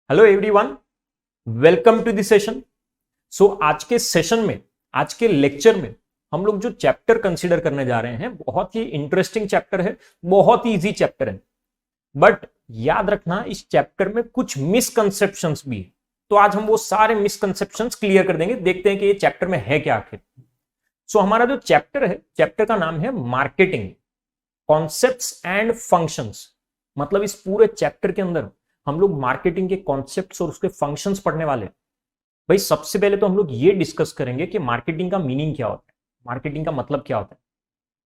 Hello everyone, welcome to this session. So आज के session में, आज के लेक्चर में हम लोग जो चैप्टर कंसीडर करने जा रहे हैं बहुत ही इंटरेस्टिंग चैप्टर है, बहुत ही इजी चैप्टर है। बट याद रखना, इस चैप्टर में कुछ मिसकंसेप्शंस भी है। तो आज हम वो सारे मिसकंसेप्शंस क्लियर कर देंगे। देखते हैं कि ये चैप्टर में है क्या आखिर। सो हमारा जो चैप्टर है, चैप्टर का नाम है मार्केटिंग कॉन्सेप्ट्स एंड फंक्शंस। मतलब इस पूरे चैप्टर के अंदर हम लोग मार्केटिंग के कॉन्सेप्ट्स और उसके फंक्शंस पढ़ने वाले हैं। भाई सबसे पहले तो हम लोग ये डिस्कस करेंगे कि मार्केटिंग का मीनिंग क्या होता है, मार्केटिंग का मतलब क्या होता है।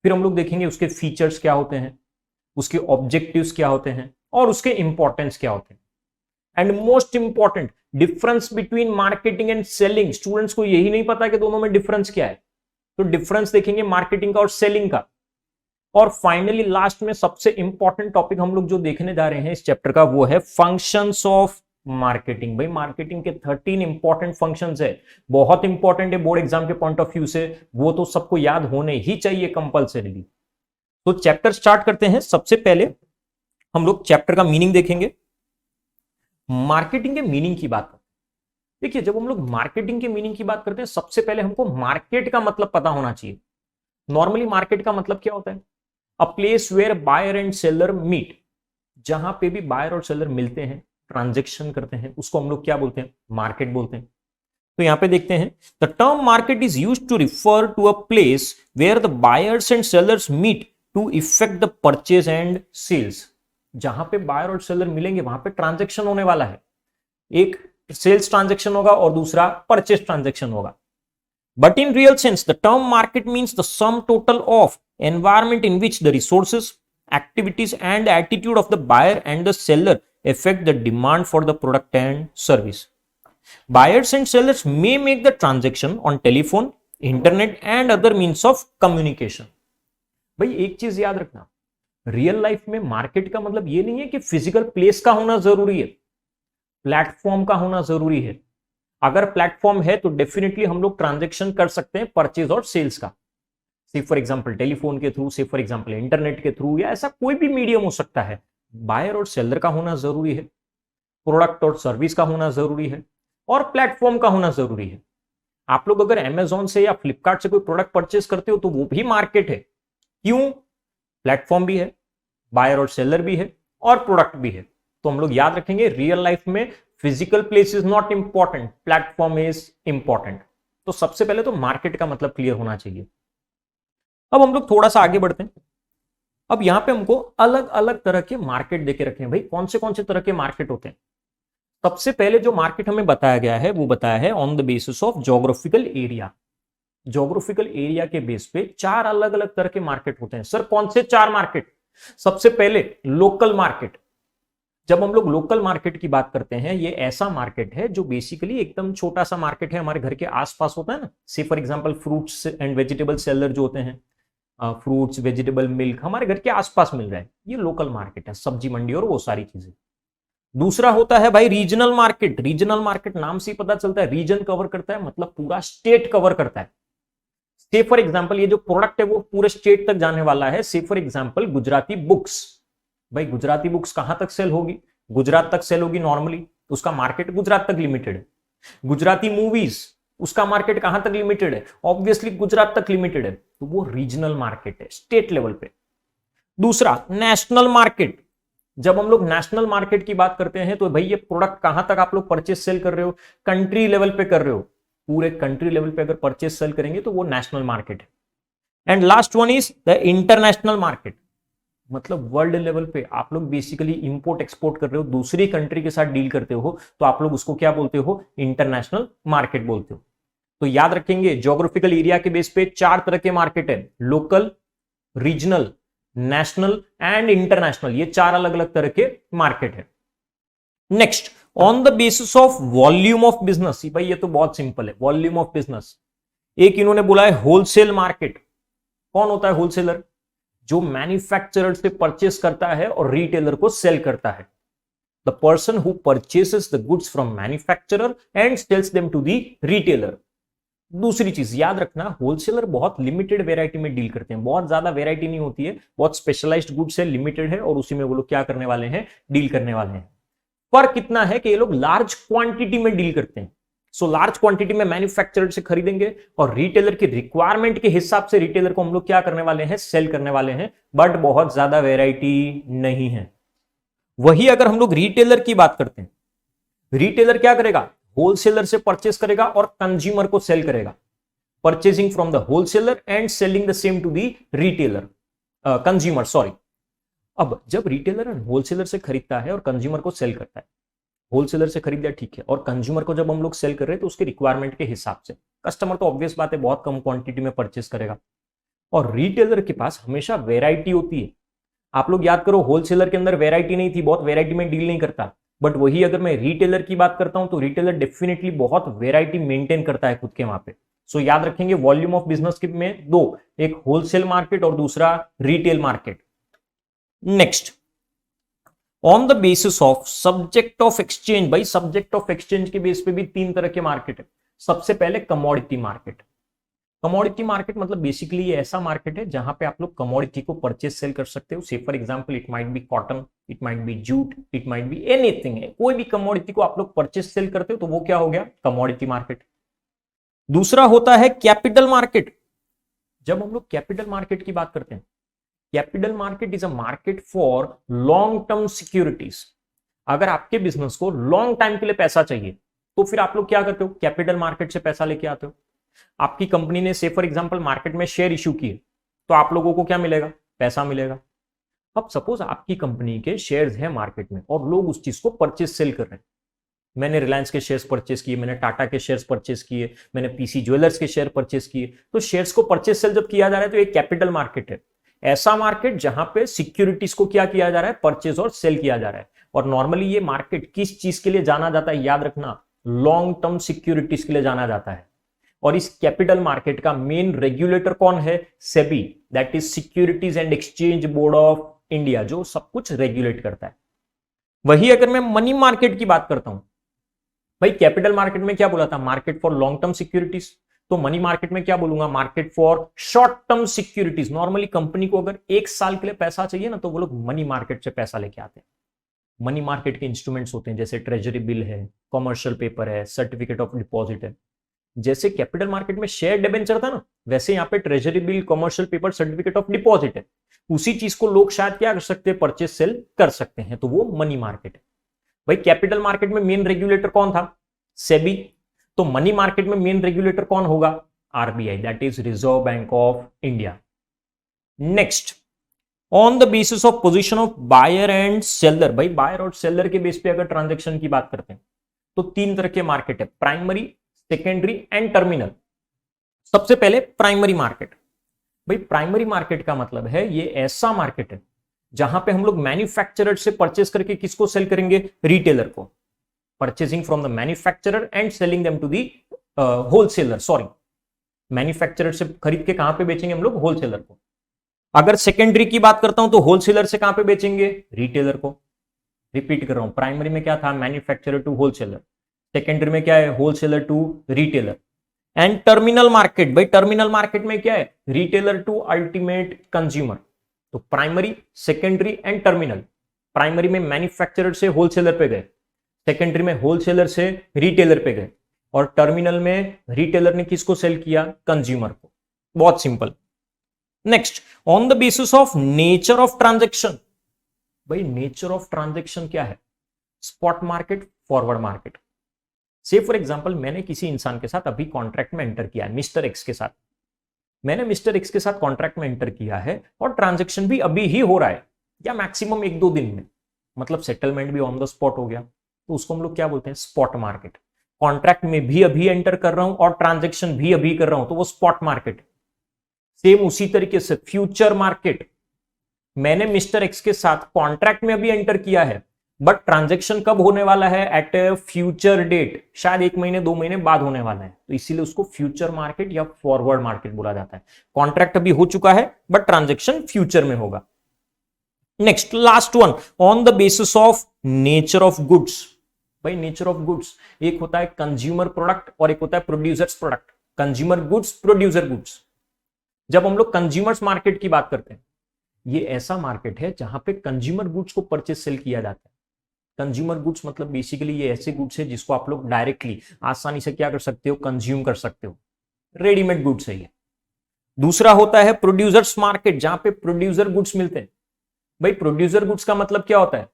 फिर हम लोग देखेंगे उसके फीचर्स क्या होते हैं, उसके ऑब्जेक्टिव्स क्या होते हैं और उसके इंपॉर्टेंस क्या होते हैं। And most important, difference between marketing and selling. Students को यही नहीं पता कि दोनों में डिफरेंस क्या है, तो डिफरेंस देखेंगे मार्केटिंग का और सेलिंग का। और फाइनली लास्ट में सबसे इंपॉर्टेंट टॉपिक हम लोग जो देखने जा रहे हैं इस चैप्टर का, वो है फंक्शंस ऑफ मार्केटिंग। भाई मार्केटिंग के 13 इंपॉर्टेंट फंक्शंस है, बहुत इंपॉर्टेंट है बोर्ड एग्जाम के पॉइंट ऑफ व्यू से, वो तो सबको याद होने ही चाहिए कंपल्सरीली। तो चैप्टर स्टार्ट करते हैं। सबसे पहले हम लोग चैप्टर का मीनिंग देखेंगे। मार्केटिंग के मीनिंग की बात करते हैं। देखिए, जब हम लोग मार्केटिंग के मीनिंग की बात करते हैं, सबसे पहले हमको मार्केट का मतलब पता होना चाहिए। नॉर्मली मार्केट का मतलब क्या होता है? A place where buyer and seller meet. जहां पे भी बायर और सेलर मिलते हैं, ट्रांजेक्शन करते हैं, उसको हम लोग क्या बोलते हैं? मार्केट बोलते हैं। तो यहां पे देखते हैं, the term market is used to refer to a place where the buyers and sellers meet to effect the purchase and sales. जहां पे बायर और सेलर मिलेंगे वहां पे ट्रांजेक्शन होने वाला है। एक सेल्स ट्रांजेक्शन होगा और दूसरा परचेज ट्रांजेक्शन होगा। But in real sense, the term market means the sum total of environment in which the resources, activities, and attitude of the buyer and the seller affect the demand for the product and service. Buyers and sellers may make the transaction on telephone, internet, and other means of communication. भाई एक चीज याद रखना, real life में market का मतलब ये नहीं है कि फिजिकल प्लेस का होना जरूरी है, प्लेटफॉर्म का होना जरूरी है। अगर प्लेटफॉर्म है तो डेफिनेटली हम लोग ट्रांजेक्शन कर सकते हैं परचेज और सेल्स का, सी फॉर एग्जांपल टेलीफोन के through, see for example internet के थ्रू, या ऐसा कोई भी मीडियम हो सकता है। बायर और सेलर का होना जरूरी है, प्रोडक्ट और सर्विस का होना जरूरी है, और प्लेटफॉर्म का होना जरूरी है। आप लोग अगर अमेजोन से या फ्लिपकार्ट से कोई प्रोडक्ट परचेज करते हो तो वो भी मार्केट है। क्यों? प्लेटफॉर्म भी है, बायर और सेलर भी है, और प्रोडक्ट भी है। तो हम लोग याद रखेंगे, रियल लाइफ में physical place is not important, platform is important. तो सबसे पहले तो मार्केट का मतलब क्लियर होना चाहिए। अब हम लोग थोड़ा सा आगे बढ़ते हैं। अब यहां पे हमको अलग अलग तरह के मार्केट देके रखे हैं। भाई कौन से तरह के मार्केट होते हैं? सबसे पहले जो मार्केट हमें बताया गया है वो बताया है on the basis of geographical area. Geographical area के बेस पे चार अलग अलग तरह के मार्केट होते हैं। सर कौन से चार मार्केट? सबसे पहले लोकल मार्केट। जब हम लोग लोकल मार्केट की बात करते हैं, ये ऐसा मार्केट है जो बेसिकली एकदम छोटा सा मार्केट है, हमारे घर के आसपास होता है ना। See for example fruits and vegetable seller जो होते हैं, फ्रूट्स वेजिटेबल मिल्क हमारे घर के आसपास मिल रहा है, ये लोकल मार्केट है, सब्जी मंडी और वो सारी चीजें। दूसरा होता है भाई रीजनल मार्केट। रीजनल मार्केट नाम से ही पता चलता है, रीजन कवर करता है, मतलब पूरा स्टेट कवर करता है। से फॉर एग्जांपल ये जो प्रोडक्ट है वो पूरे स्टेट तक जाने वाला है। से फॉर एग्जांपल गुजराती बुक्स। भाई गुजराती बुक्स कहां तक सेल होगी? गुजरात तक सेल होगी नॉर्मली, उसका मार्केट गुजरात तक लिमिटेड है। गुजराती मूवीज, उसका मार्केट कहां तक लिमिटेड है? ऑब्वियसली गुजरात तक लिमिटेड है। तो वो रीजनल मार्केट है, स्टेट लेवल पे। दूसरा नेशनल मार्केट। जब हम लोग नेशनल मार्केट की बात करते हैं तो भाई ये प्रोडक्ट कहां तक आप लोग परचेज सेल कर रहे हो? कंट्री लेवल पे कर रहे हो। पूरे कंट्री लेवल पे अगर परचेज सेल करेंगे तो वो नेशनल मार्केट है। And last one is the international market. मतलब वर्ल्ड लेवल पे आप लोग बेसिकली इंपोर्ट एक्सपोर्ट कर रहे हो, दूसरी कंट्री के साथ डील करते हो, तो आप लोग उसको क्या बोलते हो? इंटरनेशनल मार्केट बोलते हो। तो याद रखेंगे, ज्योग्राफिकल एरिया के बेस पे चार तरह के मार्केट है, local, regional, national and international. ये चार अलग अलग तरह के मार्केट है। Next, on the basis of volume of business. भाई ये तो बहुत सिंपल है, वॉल्यूम ऑफ बिजनेस। एक इन्होंने बोला है होलसेल मार्केट। कौन होता है होलसेलर? जो मैन्युफैक्चरर से परचेस करता है और रिटेलर को सेल करता है। The person who purchases the goods from manufacturer and sells them to the retailer. दूसरी चीज याद रखना, होलसेलर बहुत लिमिटेड वेराइटी में डील करते हैं, बहुत ज्यादा वेराइटी नहीं होती है, बहुत स्पेशलाइज्ड गुड्स है, लिमिटेड है, और उसी में वो लोग क्या करने वाले हैं? डील करने वाले हैं। फर्क कितना है कि ये लोग लार्ज क्वांटिटी में डील करते हैं। सो लार्ज क्वांटिटी में मैन्युफैक्चरर से खरीदेंगे और रिटेलर की रिक्वायरमेंट के हिसाब से रिटेलर को हम लोग क्या करने वाले हैं, सेल करने वाले हैं, बट बहुत ज्यादा वेराइटी नहीं है। वही अगर हम लोग रिटेलर की बात करते हैं, रिटेलर क्या करेगा, होलसेलर से परचेस करेगा और कंज्यूमर को सेल करेगा, purchasing from the wholesaler and selling the same to the retailer consumer, sorry. अब जब रिटेलर होलसेलर से खरीदता है और कंज्यूमर को सेल करता है, होलसेलर से खरीद लिया ठीक है, और कंज्यूमर को जब हम लोग सेल कर रहे हैं तो उसके रिक्वायरमेंट के हिसाब से, कस्टमर तो ऑब्वियस बात है बहुत कम क्वांटिटी में परचेस करेगा, और रिटेलर के पास हमेशा वेराइटी होती है। आप लोग याद करो, होलसेलर के अंदर वेराइटी नहीं थी, बहुत वेराइटी में डील नहीं करता, बट वही अगर मैं रिटेलर की बात करता हूं तो रिटेलर डेफिनेटली बहुत वेराइटी मेंटेन करता है खुद के वहां पे। सो याद रखेंगे वॉल्यूम ऑफ बिजनेस में दो, एक होलसेल मार्केट और दूसरा retail market. Next, on the basis of subject of exchange, भाई सब्जेक्ट ऑफ एक्सचेंज के बेस पे भी तीन तरह के मार्केट है। सबसे पहले कमोडिटी मार्केट। कमोडिटी मार्केट मतलब बेसिकली ये ऐसा मार्केट है जहां पे आप लोग कमोडिटी को परचेस सेल कर सकते हो। से for example it might be cotton, it might be jute, it might be anything है, कोई भी कमोडिटी को आप लोग परचेस सेल करते हो तो वो क्या हो गया, कमोडिटी मार्केट। दूसरा होता है कैपिटल मार्केट। जब हम लोग कैपिटल मार्केट की बात करते हैं, capital market is a market for long term securities. अगर आपके बिजनेस को लॉन्ग टाइम के लिए पैसा चाहिए तो फिर आप लोग क्या करते हो, कैपिटल मार्केट से पैसा लेके आते हो। आपकी कंपनी ने से फॉर एग्जांपल मार्केट में शेयर इश्यू किए तो आप लोगों को क्या मिलेगा, पैसा मिलेगा। अब सपोज आपकी कंपनी के शेयर्स हैं मार्केट में और लोग उस चीज को परचेस सेल कर रहे हैं। मैंने रिलायंस के शेयर्स परचेस किए, मैंने टाटा के शेयर्स परचेस किए, मैंने पीसी ज्वेलर्स के शेयर परचेस किए, तो शेयर्स को परचेस सेल जब किया जा रहा है तो एक कैपिटल मार्केट है। ऐसा मार्केट जहां पे सिक्योरिटीज को क्या किया जा रहा है, परचेस और सेल किया जा रहा है। और नॉर्मली ये मार्केट किस चीज के लिए जाना जाता है, याद रखना, लॉन्ग टर्म सिक्योरिटीज के लिए जाना जाता है। और इस कैपिटल मार्केट का मेन रेगुलेटर कौन है, SEBI, that is securities and exchange board of India, जो सब कुछ रेगुलेट करता है। वही अगर मैं मनी मार्केट की बात करता हूं, भाई कैपिटल मार्केट में क्या बोला था, market for long term securities, तो मनी मार्केट में क्या बोलूंगा, market for short term securities. Normally company को अगर एक साल के लिए पैसा चाहिए ना तो वो लोग मनी मार्केट से पैसा लेके आते हैं। मनी मार्केट के इंस्ट्रूमेंट्स होते हैं जैसे ट्रेजरी बिल है, कॉमर्शियल पेपर है, सर्टिफिकेट ऑफ डिपॉजिट है। जैसे कैपिटल मार्केट में शेयर डिबेंचर था ना, वैसे यहाँ पे treasury bill, commercial paper, certificate of deposit है। उसी चीज को लोग शायद क्या कर सकते हैं, परचेस सेल कर सकते हैं, तो वो मनी मार्केट है। भाई कैपिटल मार्केट में मेन रेगुलेटर कौन था, सेबी। तो मनी मार्केट में मेन रेगुलेटर कौन होगा, RBI, that is Reserve Bank of India. Next, on the basis of position of buyer and seller. भाई बायर और सेलर के बेस पे अगर ट्रांजेक्शन की बात करते हैं तो तीन तरह के मार्केट है, प्राइमरी, सेकेंडरी एंड टर्मिनल। सबसे पहले प्राइमरी मार्केट। भाई प्राइमरी मार्केट का मतलब है ये ऐसा मार्केट है जहां पे हम लोग मैन्युफैक्चरर से परचेस करके किसको सेल करेंगे, रिटेलर को, purchasing from the manufacturer and selling them to the wholesaler, sorry, manufacturer से खरीद के कहां पे बेचेंगे हम लोग, होलसेलर को। अगर सेकेंडरी की बात करता हूं तो होलसेलर से कहां पे बेचेंगे, रिटेलर को। रिपीट कर रहा हूं, प्राइमरी में क्या था, मैन्युफैक्चरर टू होलसेलर, सेकेंडरी में क्या है, wholesaler to retailer. And terminal market, भाई टर्मिनल मार्केट में क्या है, रिटेलर टू अल्टीमेट कंज्यूमर। तो primary, secondary and terminal. Primary में मैन्युफैक्चरर से होलसेलर पे गए, सेकेंडरी में होलसेलर से रिटेलर पे गए, और टर्मिनल में रिटेलर ने किसको सेल किया, कंज्यूमर को। बहुत simple. Next, on the basis of nature of transaction. भाई नेचर ऑफ ट्रांजेक्शन क्या है, स्पॉट मार्केट, फॉरवर्ड मार्केट। से फॉर एग्जांपल मैंने किसी इंसान के साथ अभी कॉन्ट्रैक्ट में एंटर किया है, मिस्टर एक्स के साथ, मैंने मिस्टर एक्स के साथ कॉन्ट्रैक्ट में एंटर किया है और ट्रांजेक्शन भी अभी ही हो रहा है या मैक्सिमम 1-2 दिन में, मतलब सेटलमेंट भी ऑन द स्पॉट हो गया, तो उसको हम लोग क्या बोलते हैं, स्पॉट मार्केट। कॉन्ट्रैक्ट में भी अभी एंटर कर रहा हूं और ट्रांजेक्शन भी अभी कर रहा हूं, तो वो स्पॉट मार्केट। सेम उसी तरीके से फ्यूचर मार्केट, मैंने मिस्टर एक्स के साथ कॉन्ट्रैक्ट में अभी एंटर किया है बट ट्रांजैक्शन कब होने वाला है, एट ए फ्यूचर डेट, शायद 1 महीने 2 महीने बाद होने वाला है, तो इसीलिए उसको फ्यूचर मार्केट या फॉरवर्ड मार्केट बोला जाता है। कॉन्ट्रैक्ट अभी हो चुका है बट ट्रांजैक्शन फ्यूचर में होगा। Next, last one, on the basis of nature of goods. भाई नेचर ऑफ गुड्स, एक होता है कंज्यूमर प्रोडक्ट और एक होता है producers product. Consumer goods, producer goods. जब हम लोग कंज्यूमर्स मार्केट की बात करते हैं, ये ऐसा मार्केट है जहां पे कंज्यूमर गुड्स को परचेस सेल किया जाता है। कंज्यूमर गुड्स मतलब बेसिकली ये ऐसे गुड्स है जिसको आप लोग डायरेक्टली आसानी से क्या कर सकते हो, कंज्यूम कर सकते हो, रेडीमेड गुड्स है ये। दूसरा होता है प्रोड्यूसर्स मार्केट, जहां पे प्रोड्यूसर गुड्स मिलते हैं। भाई प्रोड्यूसर गुड्स का मतलब क्या होता है,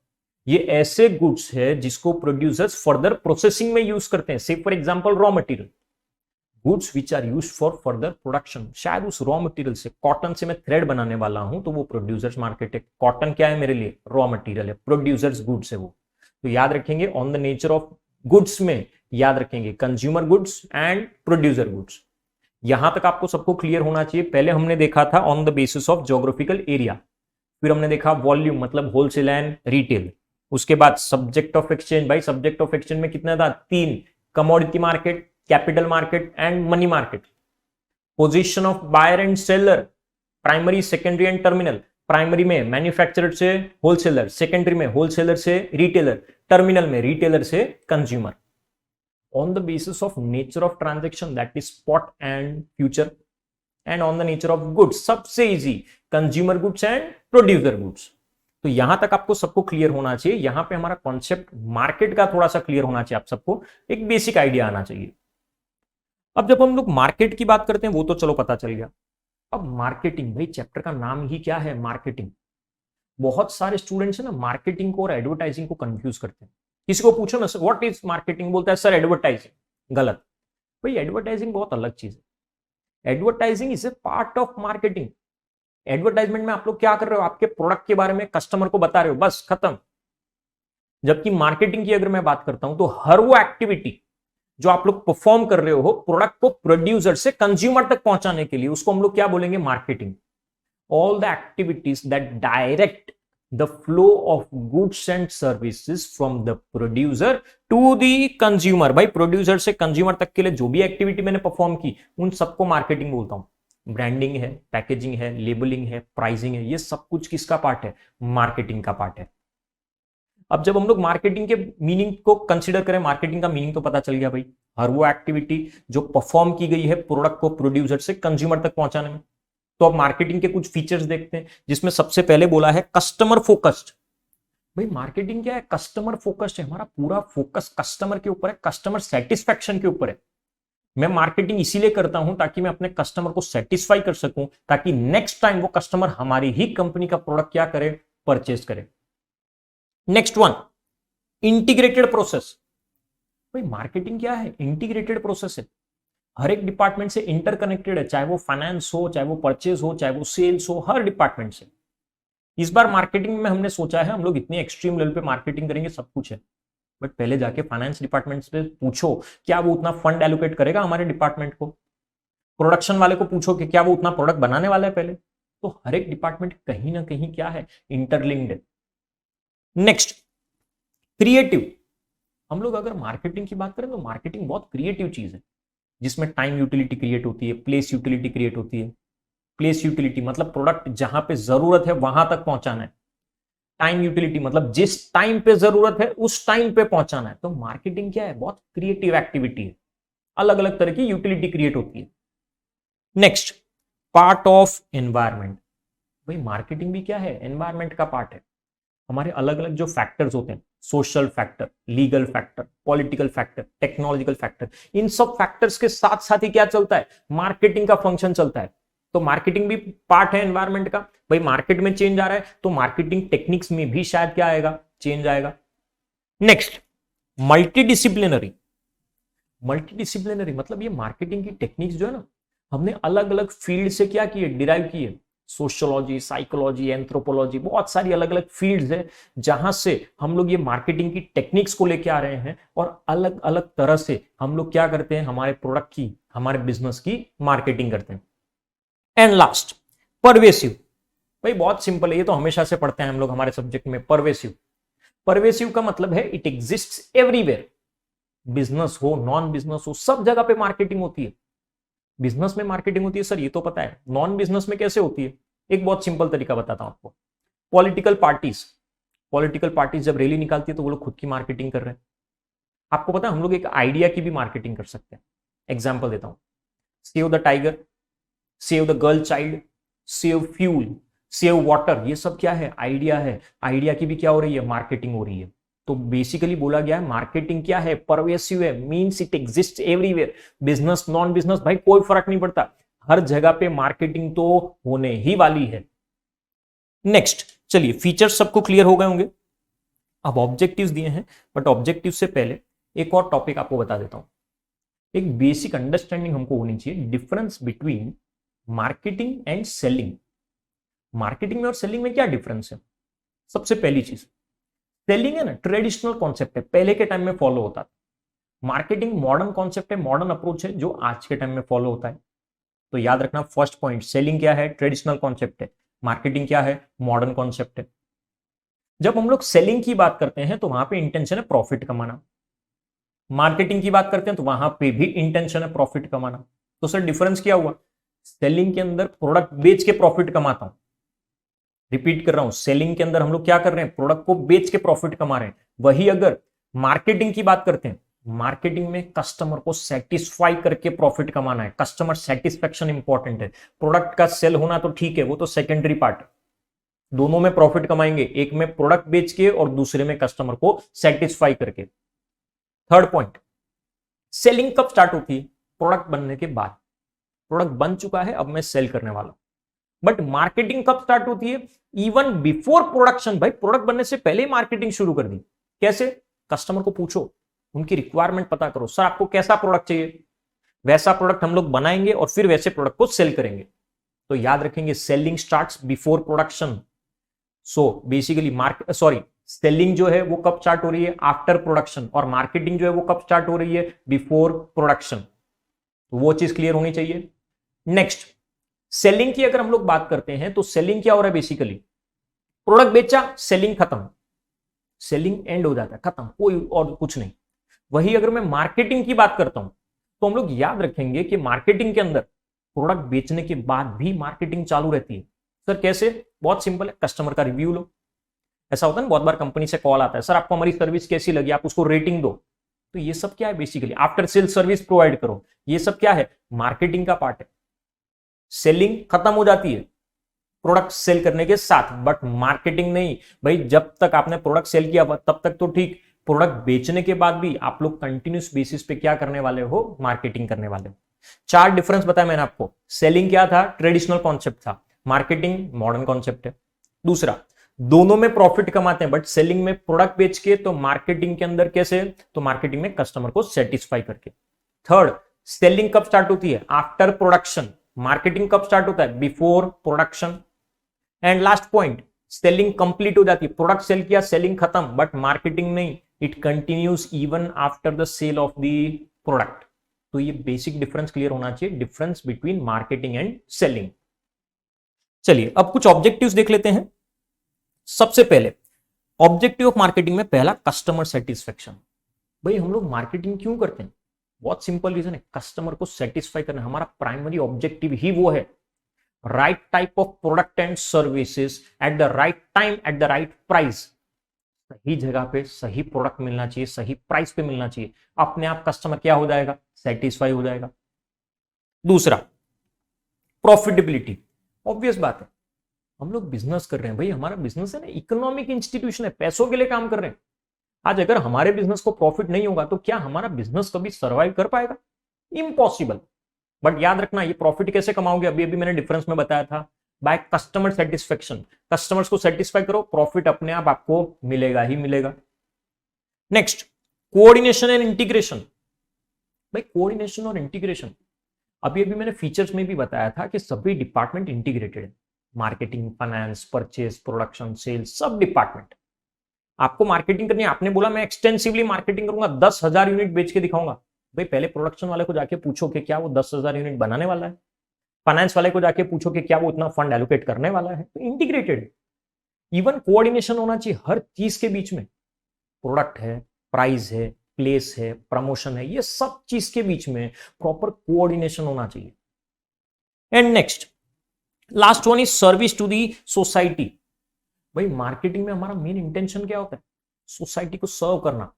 ये ऐसे गुड्स है जिसको प्रोड्यूसर्स फर्दर प्रोसेसिंग में यूज करते हैं। Say for example raw material, goods which are used for further production. शायद उस रॉ मटेरियल से, कॉटन से मैं थ्रेड बनाने वाला हूं तो वो प्रोड्यूसर्स मार्केट है। कॉटन क्या है मेरे लिए, रॉ मटेरियल है, प्रोड्यूसर्स गुड्स है वो। तो याद रखेंगे on the nature of goods में याद रखेंगे consumer goods and producer goods. यहां तक आपको सबको क्लियर होना चाहिए। पहले हमने देखा था on the basis of geographical area, फिर हमने देखा वॉल्यूम मतलब होलसेल एंड रिटेल, उसके बाद सब्जेक्ट ऑफ एक्सचेंज। भाई सब्जेक्ट ऑफ एक्सचेंज में कितना था, 3, commodity market, capital market and money market. Position of buyer and seller, primary secondary and terminal. Primary में मैन्युफैक्चरर से होलसेलर, सेकेंडरी में होलसेलर से रिटेलर, टर्मिनल में रिटेलर से consumer. On the basis of nature of transaction that is spot and future, and on the nature of goods सबसे easy consumer goods and producer goods. तो यहां तक आपको सबको क्लियर होना चाहिए। यहां पे हमारा कॉन्सेप्ट मार्केट का थोड़ा सा क्लियर होना चाहिए, आप सबको एक बेसिक आइडिया आना चाहिए। अब जब हम लोग मार्केट की बात करते हैं वो तो चलो पता चल गया। अब मार्केटिंग, भाई चैप्टर का नाम ही क्या है, मार्केटिंग। बहुत सारे स्टूडेंट्स है ना मार्केटिंग को और एडवर्टाइजिंग को कंफ्यूज करते हैं। किसी को पूछो ना व्हाट इज मार्केटिंग, बोलता है सर एडवर्टाइजिंग। गलत। भाई एडवर्टाइजिंग बहुत अलग चीज है। Advertising is a part of marketing. Advertisement में आप लोग क्या कर रहे हो, आपके प्रोडक्ट के बारे में कस्टमर को बता रहे हो, बस खत्म। जबकि मार्केटिंग की अगर मैं बात करता हूं तो हर वो एक्टिविटी जो आप लोग परफॉर्म कर रहे हो प्रोडक्ट को प्रोड्यूसर से कंज्यूमर तक पहुंचाने के लिए, उसको हम लोग क्या बोलेंगे, marketing. All the activities that direct the flow of goods and services from the producer to the consumer. भाई प्रोड्यूसर से कंज्यूमर तक के लिए जो भी एक्टिविटी मैंने परफॉर्म की उन सबको मार्केटिंग बोलता हूं। ब्रांडिंग है, पैकेजिंग है, लेबलिंग है, प्राइसिंग है, ये सब कुछ किसका पार्ट है, मार्केटिंग का पार्ट है। अब जब हम लोग मार्केटिंग के मीनिंग को कंसीडर करें, मार्केटिंग का मीनिंग तो पता चल गया भाई, हर वो एक्टिविटी जो परफॉर्म की गई है प्रोडक्ट को प्रोड्यूसर से कंज्यूमर तक पहुंचाने में। तो अब मार्केटिंग के कुछ फीचर्स देखते हैं, जिसमें सबसे पहले बोला है कस्टमर फोकस्ड। भाई मार्केटिंग क्या है, कस्टमर फोकस्ड है। हमारा पूरा फोकस कस्टमर के ऊपर है, कस्टमर सेटिस्फैक्शन के ऊपर है। मैं मार्केटिंग इसीलिए करता हूं ताकि मैं अपने कस्टमर को सेटिस्फाई कर सकूं, ताकि नेक्स्ट टाइम वो कस्टमर हमारी ही कंपनी का प्रोडक्ट क्या करे, परचेज करे। Next one, integrated process. भाई मार्केटिंग क्या है, इंटीग्रेटेड प्रोसेस है। हर एक डिपार्टमेंट से इंटरकनेक्टेड है, चाहे वो फाइनेंस हो, चाहे वो परचेज हो, चाहे वो सेल्स हो, हर डिपार्टमेंट से। इस बार मार्केटिंग में हमने सोचा है हम लोग इतनी एक्सट्रीम लेवल पे मार्केटिंग करेंगे, सब कुछ है, बट पहले जाके फाइनेंस डिपार्टमेंट से पूछो क्या वो उतना फंड एलोकेट करेगा हमारे डिपार्टमेंट को। प्रोडक्शन वाले को पूछो कि क्या वो उतना प्रोडक्ट बनाने वाला है पहले। तो हर एक डिपार्टमेंट कहीं ना कहीं क्या है, इंटरलिंक्ड है। Next, creative. हम लोग अगर मार्केटिंग की बात करें तो मार्केटिंग बहुत क्रिएटिव चीज है, जिसमें टाइम यूटिलिटी क्रिएट होती है, प्लेस यूटिलिटी क्रिएट होती है। प्लेस यूटिलिटी मतलब प्रोडक्ट जहां पे जरूरत है वहां तक पहुंचाना है। टाइम यूटिलिटी मतलब जिस टाइम पे जरूरत है उस टाइम पे पहुंचाना है। तो मार्केटिंग क्या है, बहुत क्रिएटिव एक्टिविटी है, अलग अलग तरह की यूटिलिटी क्रिएट होती है। Next, part of environment. भाई मार्केटिंग भी क्या है, एनवायरमेंट का पार्ट है। हमारे अलग अलग जो फैक्टर्स होते हैं, social factor, legal factor, political factor, technological factor, इन सब फैक्टर्स के साथ साथ ही क्या चलता है, मार्केटिंग का फंक्शन चलता है। तो मार्केटिंग भी पार्ट है एनवायरमेंट का। भाई मार्केट में चेंज आ रहा है तो मार्केटिंग टेक्निक्स में भी शायद क्या आएगा, चेंज आएगा। Next, multidisciplinary. मल्टीडिसिप्लिनरी मतलब ये मार्केटिंग की टेक्निक्स जो है ना, हमने अलग अलग फील्ड से क्या किए, डिराइव किए। सोशियोलॉजी, साइकोलॉजी, एंथ्रोपोलॉजी, बहुत सारी अलग अलग फील्ड्स है जहां से हम लोग ये मार्केटिंग की टेक्निक्स को लेके आ रहे हैं और अलग अलग तरह से हम लोग क्या करते हैं, हमारे प्रोडक्ट की, हमारे बिजनेस की मार्केटिंग करते हैं। And last, pervasive. भाई बहुत सिंपल है, ये तो हमेशा से पढ़ते हैं हम लोग हमारे सब्जेक्ट में, परवेसिव। परवेसिव का मतलब है इट एग्जिस्ट्स एवरीवेयर। बिजनेस हो, नॉन बिजनेस हो, सब जगह पे मार्केटिंग होती है। बिजनेस में मार्केटिंग होती है सर, ये तो पता है। नॉन बिजनेस में कैसे होती है, एक बहुत सिंपल तरीका बताता हूं आपको। पॉलिटिकल पार्टीज जब रैली निकालती है तो वो लोग खुद की मार्केटिंग कर रहे हैं। आपको पता है हम लोग एक आइडिया की भी मार्केटिंग कर सकते हैं। एग्जाम्पल देता हूं, save the tiger, save the girl child, save fuel, save water, ये सब क्या है, आइडिया है। आइडिया की भी क्या हो रही है, मार्केटिंग हो रही है। तो बेसिकली बोला गया है मार्केटिंग क्या है, परवेसिव है, means it exist everywhere. Business non business भाई कोई फर्क नहीं पड़ता, हर जगह पे मार्केटिंग तो होने ही वाली है। नेक्स्ट चलिए, फीचर्स सबको क्लियर हो गए होंगे। अब ऑब्जेक्टिव्स दिए हैं, बट ऑब्जेक्टिव से पहले एक और टॉपिक आपको बता देता हूं। एक बेसिक अंडरस्टैंडिंग हमको होनी चाहिए, difference between marketing and selling. Marketing में और सेलिंग में क्या डिफरेंस है? सबसे पहली चीज, सेलिंग है ना ट्रेडिशनल कॉन्सेप्ट है, पहले के टाइम में फॉलो होता था। मार्केटिंग मॉडर्न कॉन्सेप्ट है, मॉडर्न अप्रोच है जो आज के टाइम में फॉलो होता है। तो याद रखना फर्स्ट पॉइंट, सेलिंग क्या है, ट्रेडिशनल कॉन्सेप्ट है, मार्केटिंग क्या है, मॉडर्न कॉन्सेप्ट है। जब हम लोग सेलिंग की बात करते हैं तो वहां पे इंटेंशन है प्रॉफिट कमाना, मार्केटिंग की बात करते हैं तो वहां पे भी इंटेंशन है प्रॉफिट कमाना। तो सर डिफरेंस क्या हुआ? सेलिंग के अंदर प्रोडक्ट बेच के प्रॉफिट कमाता हूं, रिपीट कर रहा हूं, सेलिंग के अंदर हम लोग क्या कर रहे हैं, प्रोडक्ट को बेच के प्रॉफिट कमा रहे हैं। वही अगर मार्केटिंग की बात करते हैं, मार्केटिंग में कस्टमर को सेटिस्फाई करके प्रॉफिट कमाना है, कस्टमर सेटिस्फेक्शन इंपॉर्टेंट है। प्रोडक्ट का सेल होना तो ठीक है, वो तो सेकेंडरी पार्ट है, दोनों में प्रॉफिट कमाएंगे, एक में प्रोडक्ट बेच के और दूसरे में कस्टमर को सेटिस्फाई करके। थर्ड पॉइंट, सेलिंग कब स्टार्ट होती है? प्रोडक्ट बनने के बाद। प्रोडक्ट बन चुका है, अब मैं सेल करने वाला हूं। बट मार्केटिंग कब स्टार्ट होती है? Even before production. भाई प्रोडक्ट बनने से पहले ही मार्केटिंग शुरू कर दी। कैसे? कस्टमर को पूछो, उनकी रिक्वायरमेंट पता करो, सर आपको कैसा प्रोडक्ट चाहिए, वैसा प्रोडक्ट हम लोग बनाएंगे और फिर वैसे प्रोडक्ट को सेल करेंगे। तो याद रखेंगे selling starts before production. So basically selling जो है वो कब स्टार्ट हो रही है? After production. और मार्केटिंग जो है वो कब स्टार्ट हो रही है? Before production. तो वो चीज क्लियर होनी चाहिए। नेक्स्ट, सेलिंग की अगर हम लोग बात करते हैं तो सेलिंग क्या हो रहा है? बेसिकली प्रोडक्ट बेचा, सेलिंग खत्म, सेलिंग एंड हो जाता है, खत्म, कोई और कुछ नहीं। वही अगर मैं मार्केटिंग की बात करता हूं तो हम लोग याद रखेंगे कि मार्केटिंग के अंदर प्रोडक्ट बेचने के बाद भी मार्केटिंग चालू रहती है। सर कैसे? बहुत सिंपल है, कस्टमर का रिव्यू लो। ऐसा होता है ना, बहुत बार कंपनी से कॉल आता है, सर आपको हमारी सर्विस कैसी लगी, आप उसको रेटिंग दो। तो ये सब क्या है? Basically after sale service provide करो। ये सब क्या है? मार्केटिंग का पार्ट है। सेलिंग खत्म हो जाती है प्रोडक्ट सेल करने के साथ, बट मार्केटिंग नहीं। भाई जब तक आपने प्रोडक्ट सेल किया तब तक तो ठीक, प्रोडक्ट बेचने के बाद भी आप लोग कंटिन्यूस बेसिस पे क्या करने वाले हो? मार्केटिंग करने वाले हो। चार डिफरेंस बताया मैंने आपको। सेलिंग क्या था? ट्रेडिशनल कॉन्सेप्ट था, मार्केटिंग मॉडर्न कॉन्सेप्ट है। दूसरा, दोनों में प्रॉफिट कमाते हैं, बट सेलिंग में प्रोडक्ट बेच के, तो मार्केटिंग के अंदर कैसे? तो मार्केटिंग में कस्टमर को सेटिस्फाई करके। थर्ड, सेलिंग कब स्टार्ट होती है? After production. मार्केटिंग कब स्टार्ट होता है? Before production. And last point, selling complete हो जाती है, प्रोडक्ट सेल किया, सेलिंग खत्म, बट मार्केटिंग नहीं, it continues even after the sale of the product. तो ये बेसिक डिफरेंस क्लियर होना चाहिए, difference between marketing and selling. चलिए अब कुछ ऑब्जेक्टिव्स देख लेते हैं। सबसे पहले ऑब्जेक्टिव ऑफ मार्केटिंग में पहला, कस्टमर सेटिस्फेक्शन। भाई हम लोग मार्केटिंग क्यों करते हैं? बहुत सिंपल रीजन है, कस्टमर को सेटिस्फाई करना हमारा प्राइमरी ऑब्जेक्टिव ही वो है। Right type of product and services at the right time at the right price. सही जगह पे सही प्रोडक्ट मिलना चाहिए, सही प्राइस पे मिलना चाहिए, अपने आप कस्टमर क्या हो जाएगा? सेटिस्फाई हो जाएगा। दूसरा, प्रॉफिटेबिलिटी। ऑब्वियस बात है, हम लोग बिजनेस कर रहे हैं, भाई हमारा बिजनेस है ना, इकोनॉमिक इंस्टीट्यूशन है, पैसों के लिए काम कर रहे हैं। आज अगर हमारे बिजनेस को प्रॉफिट नहीं होगा तो क्या हमारा बिजनेस कभी सर्वाइव कर पाएगा? इम्पॉसिबल। बट याद रखना, ये प्रॉफिट कैसे कमाओगे? अभी अभी मैंने डिफरेंस में बताया था, बाय कस्टमर सेटिस्फेक्शन। कस्टमर्स को सेटिस्फाई करो, प्रॉफिट अपने आप आपको मिलेगा ही मिलेगा। Next, coordination and integration. भाई कोऑर्डिनेशन और इंटीग्रेशन, अभी अभी मैंने फीचर्स में भी बताया था कि सभी डिपार्टमेंट इंटीग्रेटेड है, marketing, finance, purchase, production, sales, सब डिपार्टमेंट। आपको मार्केटिंग करनी है, आपने बोला मैं एक्सटेंसिवली मार्केटिंग करूंगा, 10,000 यूनिट बेच के दिखाऊंगा। भाई पहले प्रोडक्शन वाले को जाके पूछो कि क्या वो 10,000 यूनिट बनाने वाला है, फाइनेंस वाले को जाके पूछो कि क्या वो इतना फंड एलोकेट करने वाला है। तो इंटीग्रेटेड, इवन कोऑर्डिनेशन होना चाहिए हर चीज के बीच में। प्रोडक्ट है, प्राइस है, प्लेस है, प्रमोशन है, ये सब चीज के बीच में प्रॉपर कोऑर्डिनेशन होना चाहिए। And next, last one is service to the society. भाई मार्केटिंग में हमारा मेन इंटेंशन क्या होता है? सोसाइटी को सर्व करना,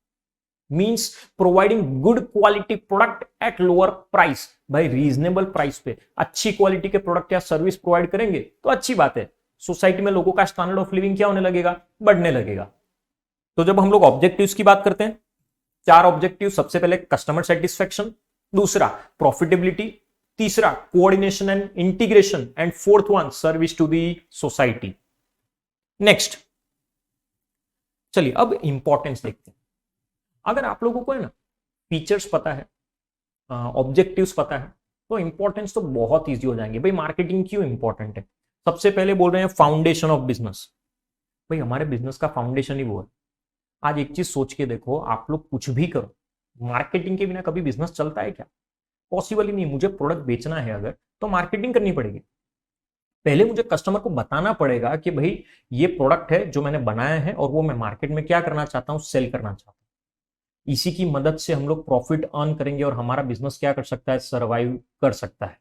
means providing good quality product at lower price. भाई रीजनेबल प्राइस पे अच्छी क्वालिटी के प्रोडक्ट या सर्विस प्रोवाइड करेंगे तो अच्छी बात है, सोसाइटी में लोगों का स्टैंडर्ड ऑफ लिविंग क्या होने लगेगा? बढ़ने लगेगा। तो जब हम लोग ऑब्जेक्टिव्स की बात करते हैं, 4 ऑब्जेक्टिव, सबसे पहले कस्टमर सेटिस्फेक्शन, दूसरा प्रॉफिटेबिलिटी, तीसरा coordination and integration, and fourth one service to the society. Next, चलिए अब इंपॉर्टेंस देखते हैं। अगर आप लोगों को है ना फीचर्स पता है, ऑब्जेक्टिव्स पता है, तो इंपॉर्टेंस तो बहुत इजी हो जाएंगे। भाई मार्केटिंग क्यों इंपॉर्टेंट है? सबसे पहले बोल रहे हैं फाउंडेशन ऑफ बिजनेस। भाई हमारे बिजनेस का फाउंडेशन ही वो है। आज एक चीज सोच के देखो, आप लोग कुछ भी करो, मार्केटिंग के बिना कभी बिजनेस चलता है क्या? पॉसिबल ही नहीं। मुझे प्रोडक्ट बेचना है अगर, तो मार्केटिंग करनी पड़ेगी। पहले मुझे कस्टमर को बताना पड़ेगा कि भाई ये प्रोडक्ट है जो मैंने बनाया है और वो मैं मार्केट में क्या करना चाहता हूं, सेल करना चाहता हूं। इसी की मदद से हम लोग प्रॉफिट अर्न करेंगे और हमारा बिजनेस क्या कर सकता है, सर्वाइव कर सकता है।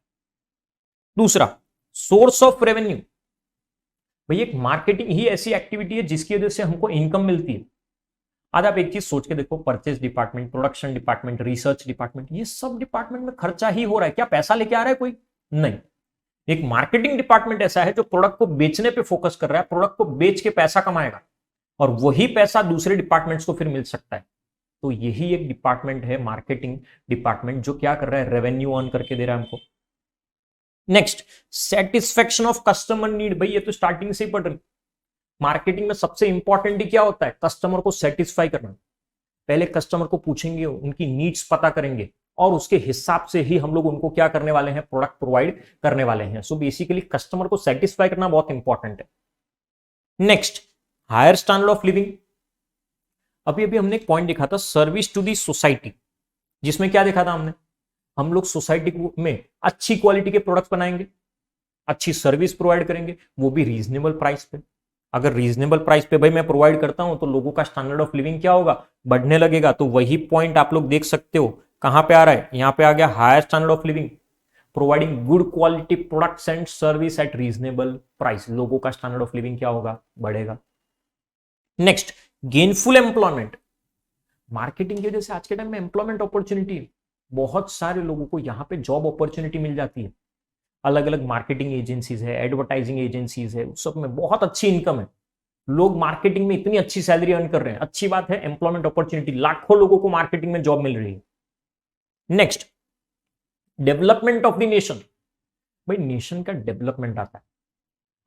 दूसरा, सोर्स ऑफ रेवेन्यू। भाई एक मार्केटिंग ही ऐसी एक्टिविटी है जिसकी वजह से हमको इनकम मिलती है। आज आप एक चीज सोच के देखो, purchase department, production department, research department, ये सब डिपार्टमेंट में खर्चा ही हो रहा है। क्या पैसा लेके आ रहा है कोई? नहीं। एक मार्केटिंग डिपार्टमेंट ऐसा है जो प्रोडक्ट को बेचने पे फोकस कर रहा है, प्रोडक्ट को बेच के पैसा कमाएगा और वही पैसा दूसरे डिपार्टमेंट्स को फिर मिल सकता है। तो यही एक डिपार्टमेंट है मार्केटिंग डिपार्टमेंट, जो क्या कर रहा है, रेवेन्यू अर्न करके दे रहा है हमको। Next, satisfaction of customer need. भाई ये तो स्टार्टिंग से ही पढ़ रही। मार्केटिंग में सबसे इंपॉर्टेंट क्या होता है? कस्टमर को सेटिस्फाई करना। पहले कस्टमर को पूछेंगे, उनकी नीड्स पता करेंगे और उसके हिसाब से ही हम लोग उनको क्या करने वाले हैं, प्रोडक्ट प्रोवाइड करने वाले हैं। सो बेसिकली कस्टमर को सेटिस्फाई करना बहुत इंपॉर्टेंट है। Next, higher standard of living. अभी अभी हमने एक पॉइंट देखा था, सर्विस टू दी सोसाइटी, जिसमें क्या देखा था हमने, हम लोग सोसाइटी में अच्छी क्वालिटी के प्रोडक्ट बनाएंगे, अच्छी सर्विस प्रोवाइड करेंगे, वो भी रीजनेबल प्राइस पे। अगर रीजनेबल प्राइस पे भाई मैं प्रोवाइड करता हूं तो लोगों का स्टैंडर्ड ऑफ लिविंग क्या होगा, बढ़ने लगेगा। तो वही पॉइंट आप लोग देख सकते हो, कहां पे आ रहा है, यहां पे आ गया, higher standard of living, providing good quality products and service at reasonable price. लोगों का स्टैंडर्ड ऑफ लिविंग क्या होगा, बढ़ेगा। Next, gainful employment. मार्केटिंग की वजह से आज के टाइम में एम्प्लॉयमेंट अपॉर्चुनिटी, बहुत सारे लोगों को यहां पे जॉब अपॉर्चुनिटी मिल जाती है। अलग अलग मार्केटिंग एजेंसीज है, एडवर्टाइजिंग एजेंसीज है, उस सब में बहुत अच्छी इनकम है। लोग मार्केटिंग में इतनी अच्छी सैलरी अर्न कर रहे हैं, अच्छी बात है। एम्प्लॉयमेंट अपॉर्चुनिटी, लाखों लोगों को मार्केटिंग में जॉब मिल रही है। Next, development of the nation. भाई नेशन का डेवलपमेंट आता है।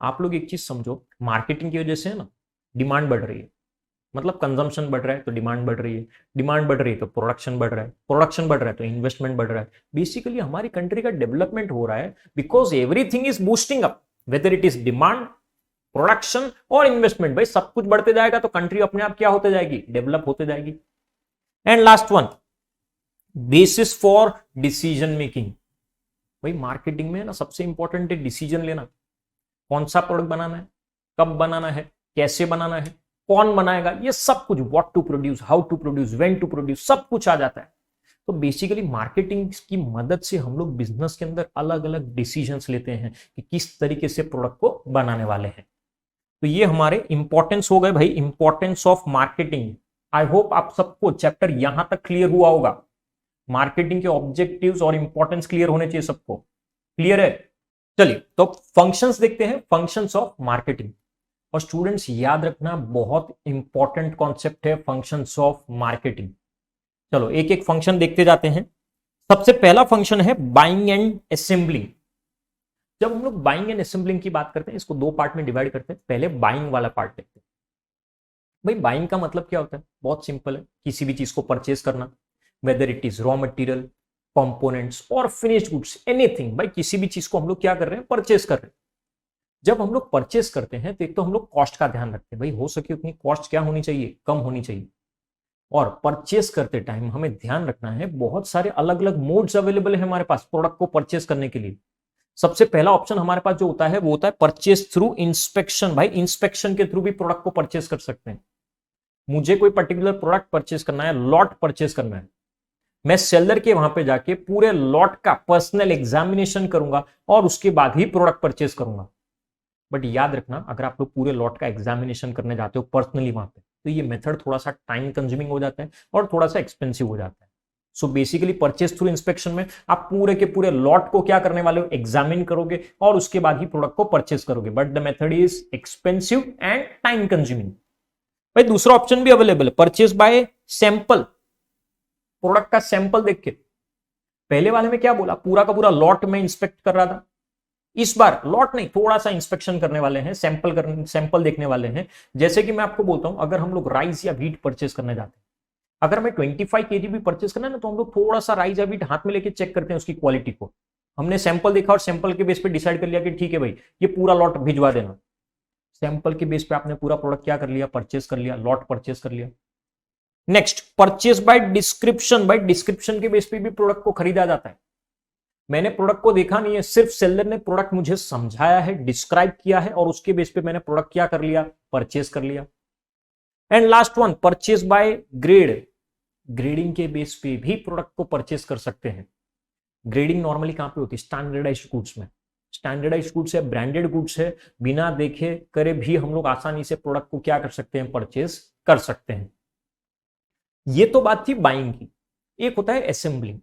आप लोग एक चीज समझो, मार्केटिंग की वजह से ना डिमांड बढ़ रही है, मतलब कंजम्पशन बढ़ रहा है तो डिमांड बढ़ रही है, डिमांड बढ़ रही है तो प्रोडक्शन बढ़ रहा है, प्रोडक्शन बढ़ रहा है तो इन्वेस्टमेंट बढ़ रहा है। बेसिकली हमारी कंट्री का डेवलपमेंट हो रहा है because everything is boosting up, whether it is demand, production और इन्वेस्टमेंट। भाई सब कुछ बढ़ते जाएगा तो कंट्री अपने आप क्या होते जाएगी, डेवलप होते जाएगी। And last one, basis for decision making. भाई मार्केटिंग में ना सबसे इंपॉर्टेंट है डिसीजन लेना। कौन सा प्रोडक्ट बनाना है, कब बनाना है, कैसे बनाना है, कौन बनाएगा, ये सब कुछ, what to produce, how to produce, when to produce, सब कुछ आ जाता है। तो बेसिकली मार्केटिंग की मदद से हम लोग बिजनेस के अंदर अलग अलग डिसीजंस लेते हैं कि किस तरीके से प्रोडक्ट को बनाने वाले हैं। तो ये हमारे इंपॉर्टेंस हो गए भाई, importance of marketing. I hope आप सबको चैप्टर यहां तक क्लियर हुआ होगा। मार्केटिंग के ऑब्जेक्टिव्स और इंपॉर्टेंस क्लियर होने चाहिए सबको। क्लियर है? चलिए तो फंक्शंस देखते हैं, फंक्शंस ऑफ मार्केटिंग। और स्टूडेंट्स याद रखना, बहुत इंपॉर्टेंट कॉन्सेप्ट है फंक्शंस ऑफ मार्केटिंग। चलो एक एक फंक्शन देखते जाते हैं। सबसे पहला फंक्शन है बाइंग एंड असेंबलिंग। जब हम लोग बाइंग एंड असेंबलिंग की बात करते हैं, इसको 2 पार्ट में डिवाइड करते हैं। पहले बाइंग वाला पार्ट देखते हैं। भाई बाइंग का मतलब क्या होता है, बहुत सिंपल है, किसी भी चीज को परचेज करना, whether it is raw material, components और फिनिश्ड गुड्स, एनीथिंग। भाई किसी भी चीज को हम लोग क्या कर रहे हैं, परचेज कर रहे हैं। जब हम लोग परचेस करते हैं तो एक तो हम लोग कॉस्ट का ध्यान रखते हैं, भाई हो सके उतनी कॉस्ट क्या होनी चाहिए, कम होनी चाहिए। और परचेस करते टाइम हमें ध्यान रखना है, बहुत सारे अलग अलग मोड्स अवेलेबल है हमारे पास प्रोडक्ट को परचेस करने के लिए। सबसे पहला ऑप्शन हमारे पास जो होता है वो होता है परचेस थ्रू इंस्पेक्शन। भाई इंस्पेक्शन के थ्रू भी प्रोडक्ट को परचेस कर सकते हैं। मुझे कोई पर्टिकुलर प्रोडक्ट परचेस करना है, लॉट परचेस करना है, मैं सेलर के वहां पे जाके पूरे लॉट का पर्सनल एग्जामिनेशन करूंगा और उसके बाद ही प्रोडक्ट परचेस करूंगा। बट याद रखना, अगर आप लोग पूरे लॉट का एग्जामिनेशन करने जाते हो पर्सनली वहां पे, तो ये मेथड थोड़ा सा टाइम कंज्यूमिंग हो जाता है और थोड़ा सा एक्सपेंसिव हो जाता है। So basically purchase through inspection में आप पूरे के पूरे लॉट को क्या करने वाले हो, एग्जामिन करोगे और उसके बाद ही प्रोडक्ट को परचेस करोगे। But the method is expensive and time consuming. भाई दूसरा ऑप्शन भी अवेलेबल है, परचेज बाय सैंपल, प्रोडक्ट का सैंपल देख के। पहले वाले में क्या बोला, पूरा का पूरा लॉट में इंस्पेक्ट कर रहा था, इस बार लॉट नहीं, थोड़ा सा इंस्पेक्शन करने वाले हैं, सैंपल देखने वाले हैं। जैसे कि मैं आपको बोलता हूं, अगर हम लोग राइस या व्हीट परचेस करने जाते हैं, अगर हमें 25 kg भी परचेस करना है ना, तो हम लोग थोड़ा सा राइस या व्हीट हाथ में लेके चेक करते हैं उसकी क्वालिटी को। हमने सैंपल देखा और सैंपल के बेस पे डिसाइड कर लिया कि ठीक है भाई, ये पूरा लॉट भिजवा देना। सैंपल के बेस पे आपने पूरा प्रोडक्ट क्या कर लिया, परचेस कर लिया, लॉट परचेस कर लिया। Next, purchase by description, by description के बेस पे भी प्रोडक्ट को खरीदा जाता है। मैंने प्रोडक्ट को देखा नहीं है, सिर्फ सेलर ने प्रोडक्ट मुझे समझाया है, डिस्क्राइब किया है, और उसके बेस पे मैंने प्रोडक्ट क्या कर लिया, परचेस कर लिया। And last one, purchase by grade, grading के बेस पे भी प्रोडक्ट को परचेस कर सकते हैं। ग्रेडिंग नॉर्मली कहां पे होती है, स्टैंडर्डाइज्ड गुड्स में। स्टैंडर्डाइज्ड गुड्स है, ब्रांडेड गुड्स है, बिना देखे करे भी हम लोग आसानी से प्रोडक्ट को क्या कर सकते हैं, परचेस कर सकते हैं। ये तो बात थी बाइंग की। एक होता है असेंबलिंग।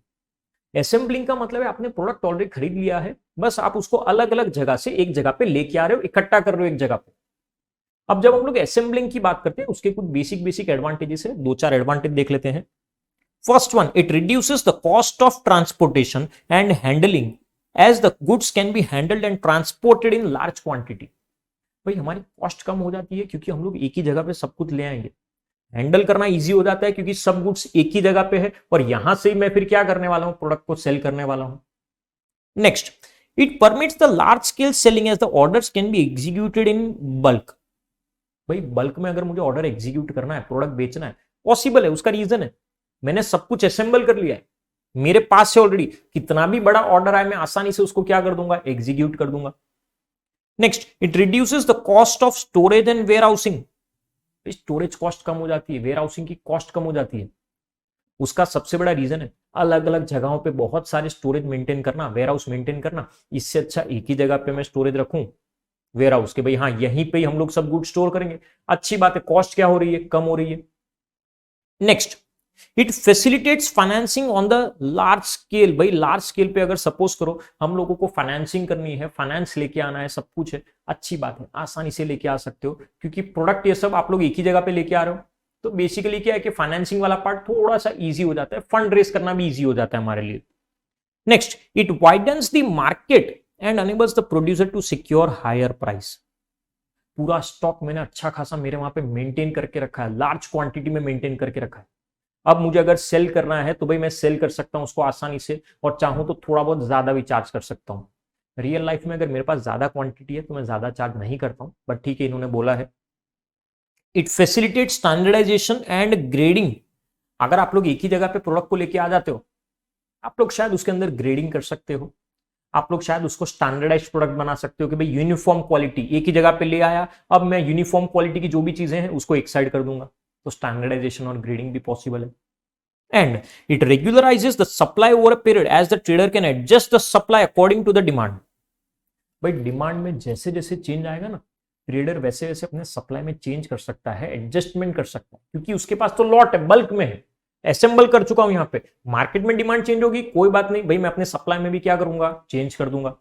असेंबलिंग का मतलब है आपने प्रोडक्ट ऑलरेडी खरीद लिया है, बस आप उसको अलग अलग जगह से एक जगह पे लेके आ रहे हो, इकट्ठा कर रहे हो एक जगह पे। अब जब हम लोग असेंबलिंग की बात करते हैं, उसके कुछ बेसिक एडवांटेजेस है, दो चार एडवांटेज देख लेते हैं। First one, it reduces the cost of transportation and handling as the goods can be handled and transported in large quantity. भाई हमारी कॉस्ट कम हो जाती है, क्योंकि हम लोग एक ही जगह पे सब कुछ ले आएंगे। हैंडल करना इजी हो जाता है, क्योंकि सब गुड्स एक ही जगह पे है, और यहां से मैं फिर क्या करने वाला हूं, प्रोडक्ट को सेल करने वाला हूं। Next, it permits the large scale selling as the orders can be executed in bulk. भाई बल्क में अगर मुझे ऑर्डर एग्जीक्यूट करना है, प्रोडक्ट बेचना है, पॉसिबल है। उसका रीजन है, मैंने सब कुछ असेंबल कर लिया है, मेरे पास से ऑलरेडी। कितना भी बड़ा ऑर्डर आए, मैं आसानी से उसको क्या कर दूंगा, एग्जीक्यूट कर दूंगा। Next, it reduces the cost of storage and warehousing. Storage cost कम हो जाती है, वेयर हाउसिंग की कॉस्ट कम हो जाती है। उसका सबसे बड़ा रीजन है, अलग अलग जगहों पे बहुत सारे स्टोरेज मेंटेन करना, वेयर हाउस मेंटेन करना। इससे अच्छा एक ही जगह पे मैं स्टोरेज रखूं, वेयर हाउस के, भाई हाँ यहीं पे ही हम लोग सब गुड स्टोर करेंगे। अच्छी बात है, कॉस्ट क्या हो रही है, कम हो रही है। Next, it facilitates financing on the large scale. भाई लार्ज स्केल पे अगर सपोज करो हम लोगों को फाइनेंसिंग करनी है, फाइनेंस लेके आना है, सब कुछ है, अच्छी बात है, आसानी से लेके आ सकते हो, क्योंकि प्रोडक्ट ये सब आप लोग एक ही जगह पे लेके आ रहे हो। तो बेसिकली क्या है कि फाइनेंसिंग वाला पार्ट थोड़ा सा इजी हो जाता है, फंड रेस करना भी इजी हो जाता है हमारे लिए। Next, it widens the market and enables the producer to secure higher price. पूरा स्टॉक मैंने अच्छा खासा मेरे वहां पे मेंटेन करके रखा है, लार्ज क्वांटिटी में मेंटेन करके रखा है। अब मुझे अगर सेल करना है तो भाई मैं सेल कर सकता हूं उसको आसानी से, और चाहूं तो थोड़ा बहुत ज्यादा भी चार्ज कर सकता हूं। रियल लाइफ में अगर मेरे पास ज्यादा क्वांटिटी है तो मैं ज्यादा चार्ज नहीं करता हूं, बट ठीक है, इन्होंने बोला है। It facilitate standardisation and grading. अगर आप लोग एक ही जगह पे प्रोडक्ट को लेके आ जाते हो, आप लोग शायद उसके अंदर ग्रेडिंग कर सकते हो, आप लोग शायद उसको स्टैंडर्डाइज्ड प्रोडक्ट बना सकते हो कि भाई यूनिफॉर्म क्वालिटी, एक ही जगह पे ले आया, अब मैं यूनिफॉर्म क्वालिटी की जो भी चीजें हैं उसको एक साइड कर दूंगा। तो स्टैंडर्डाइजेशन और ग्रेडिंग भी पॉसिबल है। And it regularizes the supply over a period as the trader can adjust the supply according to the demand. भाई डिमांड में जैसे जैसे चेंज आएगा ना, ट्रेडर वैसे वैसे अपने सप्लाई में चेंज कर सकता है, एडजस्टमेंट कर सकता है, क्योंकि उसके पास तो लॉट है, बल्क में है, असेंबल कर चुका हूं यहां पे। मार्केट में डिमांड चेंज होगी, कोई बात नहीं भाई, मैं अपने सप्लाई में भी क्या करूंगा, चेंज कर दूंगा।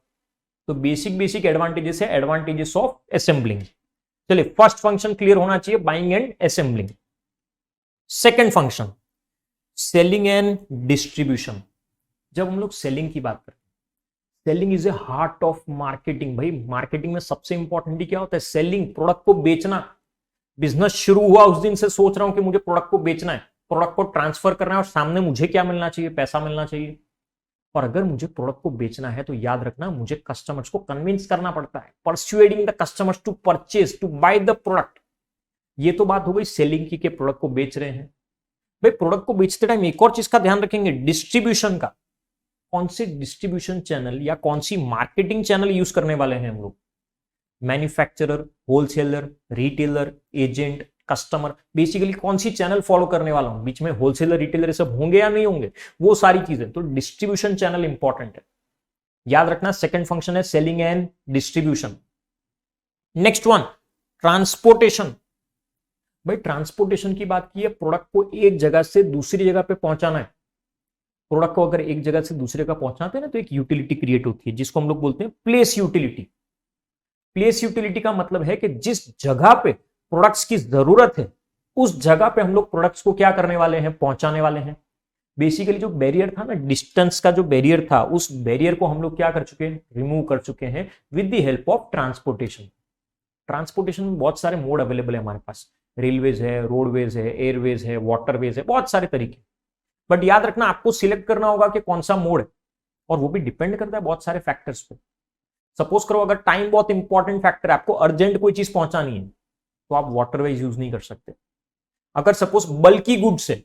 तो बेसिक एडवांटेजेस है, एडवांटेजेस ऑफ असेंबलिंग। चलिए, फर्स्ट फंक्शन क्लियर होना चाहिए, buying and assembling. Second function, selling and distribution. जब हम लोग सेलिंग की बात करते हैं, selling is a heart of marketing. भाई मार्केटिंग में सबसे इंपॉर्टेंट क्या होता है, सेलिंग, प्रोडक्ट को बेचना। बिजनेस शुरू हुआ उस दिन से सोच रहा हूं कि मुझे प्रोडक्ट को बेचना है, प्रोडक्ट को ट्रांसफर करना है, और सामने मुझे क्या मिलना चाहिए, पैसा मिलना चाहिए। और अगर मुझे प्रोडक्ट को बेचना है तो याद रखना, मुझे कस्टमर्स को कन्विंस करना पड़ता है, persuading the customers to purchase, to buy the product. ये तो बात हो गई सेलिंग की, के प्रोडक्ट को बेच रहे हैं। भाई प्रोडक्ट को बेचते टाइम एक और चीज का ध्यान रखेंगे, डिस्ट्रीब्यूशन का। कौन से डिस्ट्रीब्यूशन चैनल या कौन सी मार्केटिंग चैनल यूज करने वाले हैं हम लोग, manufacturer, wholesaler, retailer, agent, customer, basically कौन सी चैनल फॉलो करने वाला हूं, बीच में होलसेलर, रिटेलर सब होंगे या नहीं होंगे, वो सारी चीजें। तो डिस्ट्रीब्यूशन चैनल इंपॉर्टेंट है, याद रखना। सेकंड फंक्शन है selling and distribution. Next one, transportation. भाई ट्रांसपोर्टेशन की बात की है, प्रोडक्ट को एक जगह से दूसरी जगह पे पहुंचाना है। प्रोडक्ट को अगर एक जगह से दूसरे जगह पहुंचाते हैं ना, तो एक यूटिलिटी क्रिएट होती है, जिसको हम लोग बोलते हैं प्लेस यूटिलिटी। प्लेस यूटिलिटी का मतलब है कि जिस जगह पे प्रोडक्ट्स की जरूरत है उस जगह पे हम लोग प्रोडक्ट्स को क्या करने वाले हैं, पहुंचाने वाले हैं। बेसिकली जो बैरियर था ना, डिस्टेंस का जो बैरियर था, उस बैरियर को हम लोग क्या कर चुके हैं, रिमूव कर चुके हैं with the help of transportation. Transportation में बहुत सारे मोड अवेलेबल है हमारे पास, रेलवेज है, रोडवेज है, एयरवेज है, वाटरवेज है, बहुत सारे तरीके। बट याद रखना आपको सिलेक्ट करना होगा कि कौन सा मोड है, और वो भी डिपेंड करता है बहुत सारे फैक्टर्स पे। सपोज करो अगर टाइम बहुत इंपॉर्टेंट फैक्टर है, आपको अर्जेंट कोई चीज पहुंचानी है, तो आप वाटरवेज यूज नहीं कर सकते। अगर सपोज बल्कि गुड्स है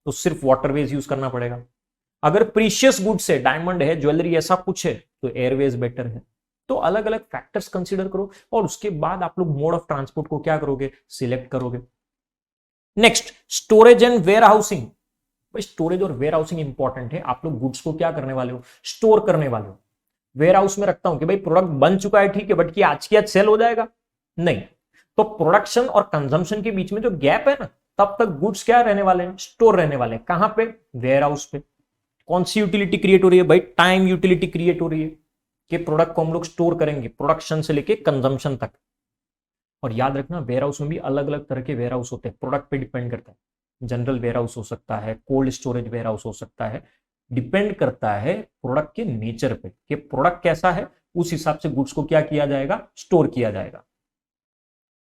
तो सिर्फ वाटरवेज यूज करना पड़ेगा। अगर प्रीशियस गुड्स है, डायमंड है, ज्वेलरी, ऐसा कुछ है, तो एयरवेज बेटर है। तो अलग अलग फैक्टर्स कंसीडर करो और उसके बाद आप लोग मोड ऑफ ट्रांसपोर्ट को क्या करोगे, सिलेक्ट करोगे। Next, storage and warehousing. भाई स्टोरेज और वेयर हाउसिंग इंपॉर्टेंट है। आप लोग गुड्स को क्या करने वाले हो, स्टोर करने वाले हो। वेयर हाउस में रखता हूं कि भाई प्रोडक्ट बन चुका है, ठीक है, बट क्या आज की आज सेल हो जाएगा, नहीं। तो प्रोडक्शन और कंजम्पशन के बीच में जो गैप है ना, तब तक गुड्स क्या रहने वाले हैं, स्टोर रहने वाले हैं। कहां पे, वेयर हाउस पे। कौन सी यूटिलिटी क्रिएट हो रही है भाई, टाइम यूटिलिटी क्रिएट हो रही है कि प्रोडक्ट को हम लोग स्टोर करेंगे प्रोडक्शन से लेके कंजम्पशन तक। और याद रखना वेयर हाउस में भी अलग अलग तरह के वेयर हाउस होते हैं, प्रोडक्ट पे डिपेंड करता है। जनरल वेयर हाउस हो सकता है, कोल्ड स्टोरेज वेयर हाउस हो सकता है, डिपेंड करता है प्रोडक्ट के नेचर पे कि प्रोडक्ट कैसा है, उस हिसाब से गुड्स को क्या किया जाएगा, स्टोर किया जाएगा।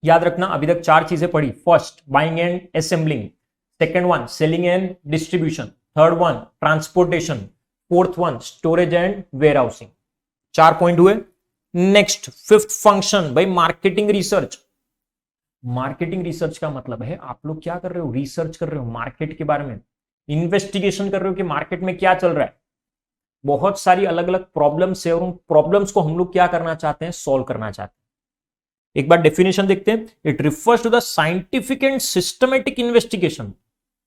याद रखना अभी तक 4 चीजें पढ़ी। First, buying and assembling. Second one, selling and distribution. Third one, transportation. Fourth one, storage and warehousing. 4 point हुए। नेक्स्ट, फिफ्थ फंक्शन भाई, मार्केटिंग रिसर्च। मार्केटिंग रिसर्च का मतलब है आप लोग क्या कर रहे हो, रिसर्च कर रहे हो मार्केट के बारे में, इन्वेस्टिगेशन कर रहे हो कि मार्केट में क्या चल रहा है। बहुत सारी अलग अलग प्रॉब्लम्स है और उन प्रॉब्लम्स को हम लोग क्या करना चाहते हैं, सॉल्व करना चाहते हैं। एक बार डेफिनेशन देखते हैं। It refers to the scientific and systematic investigation.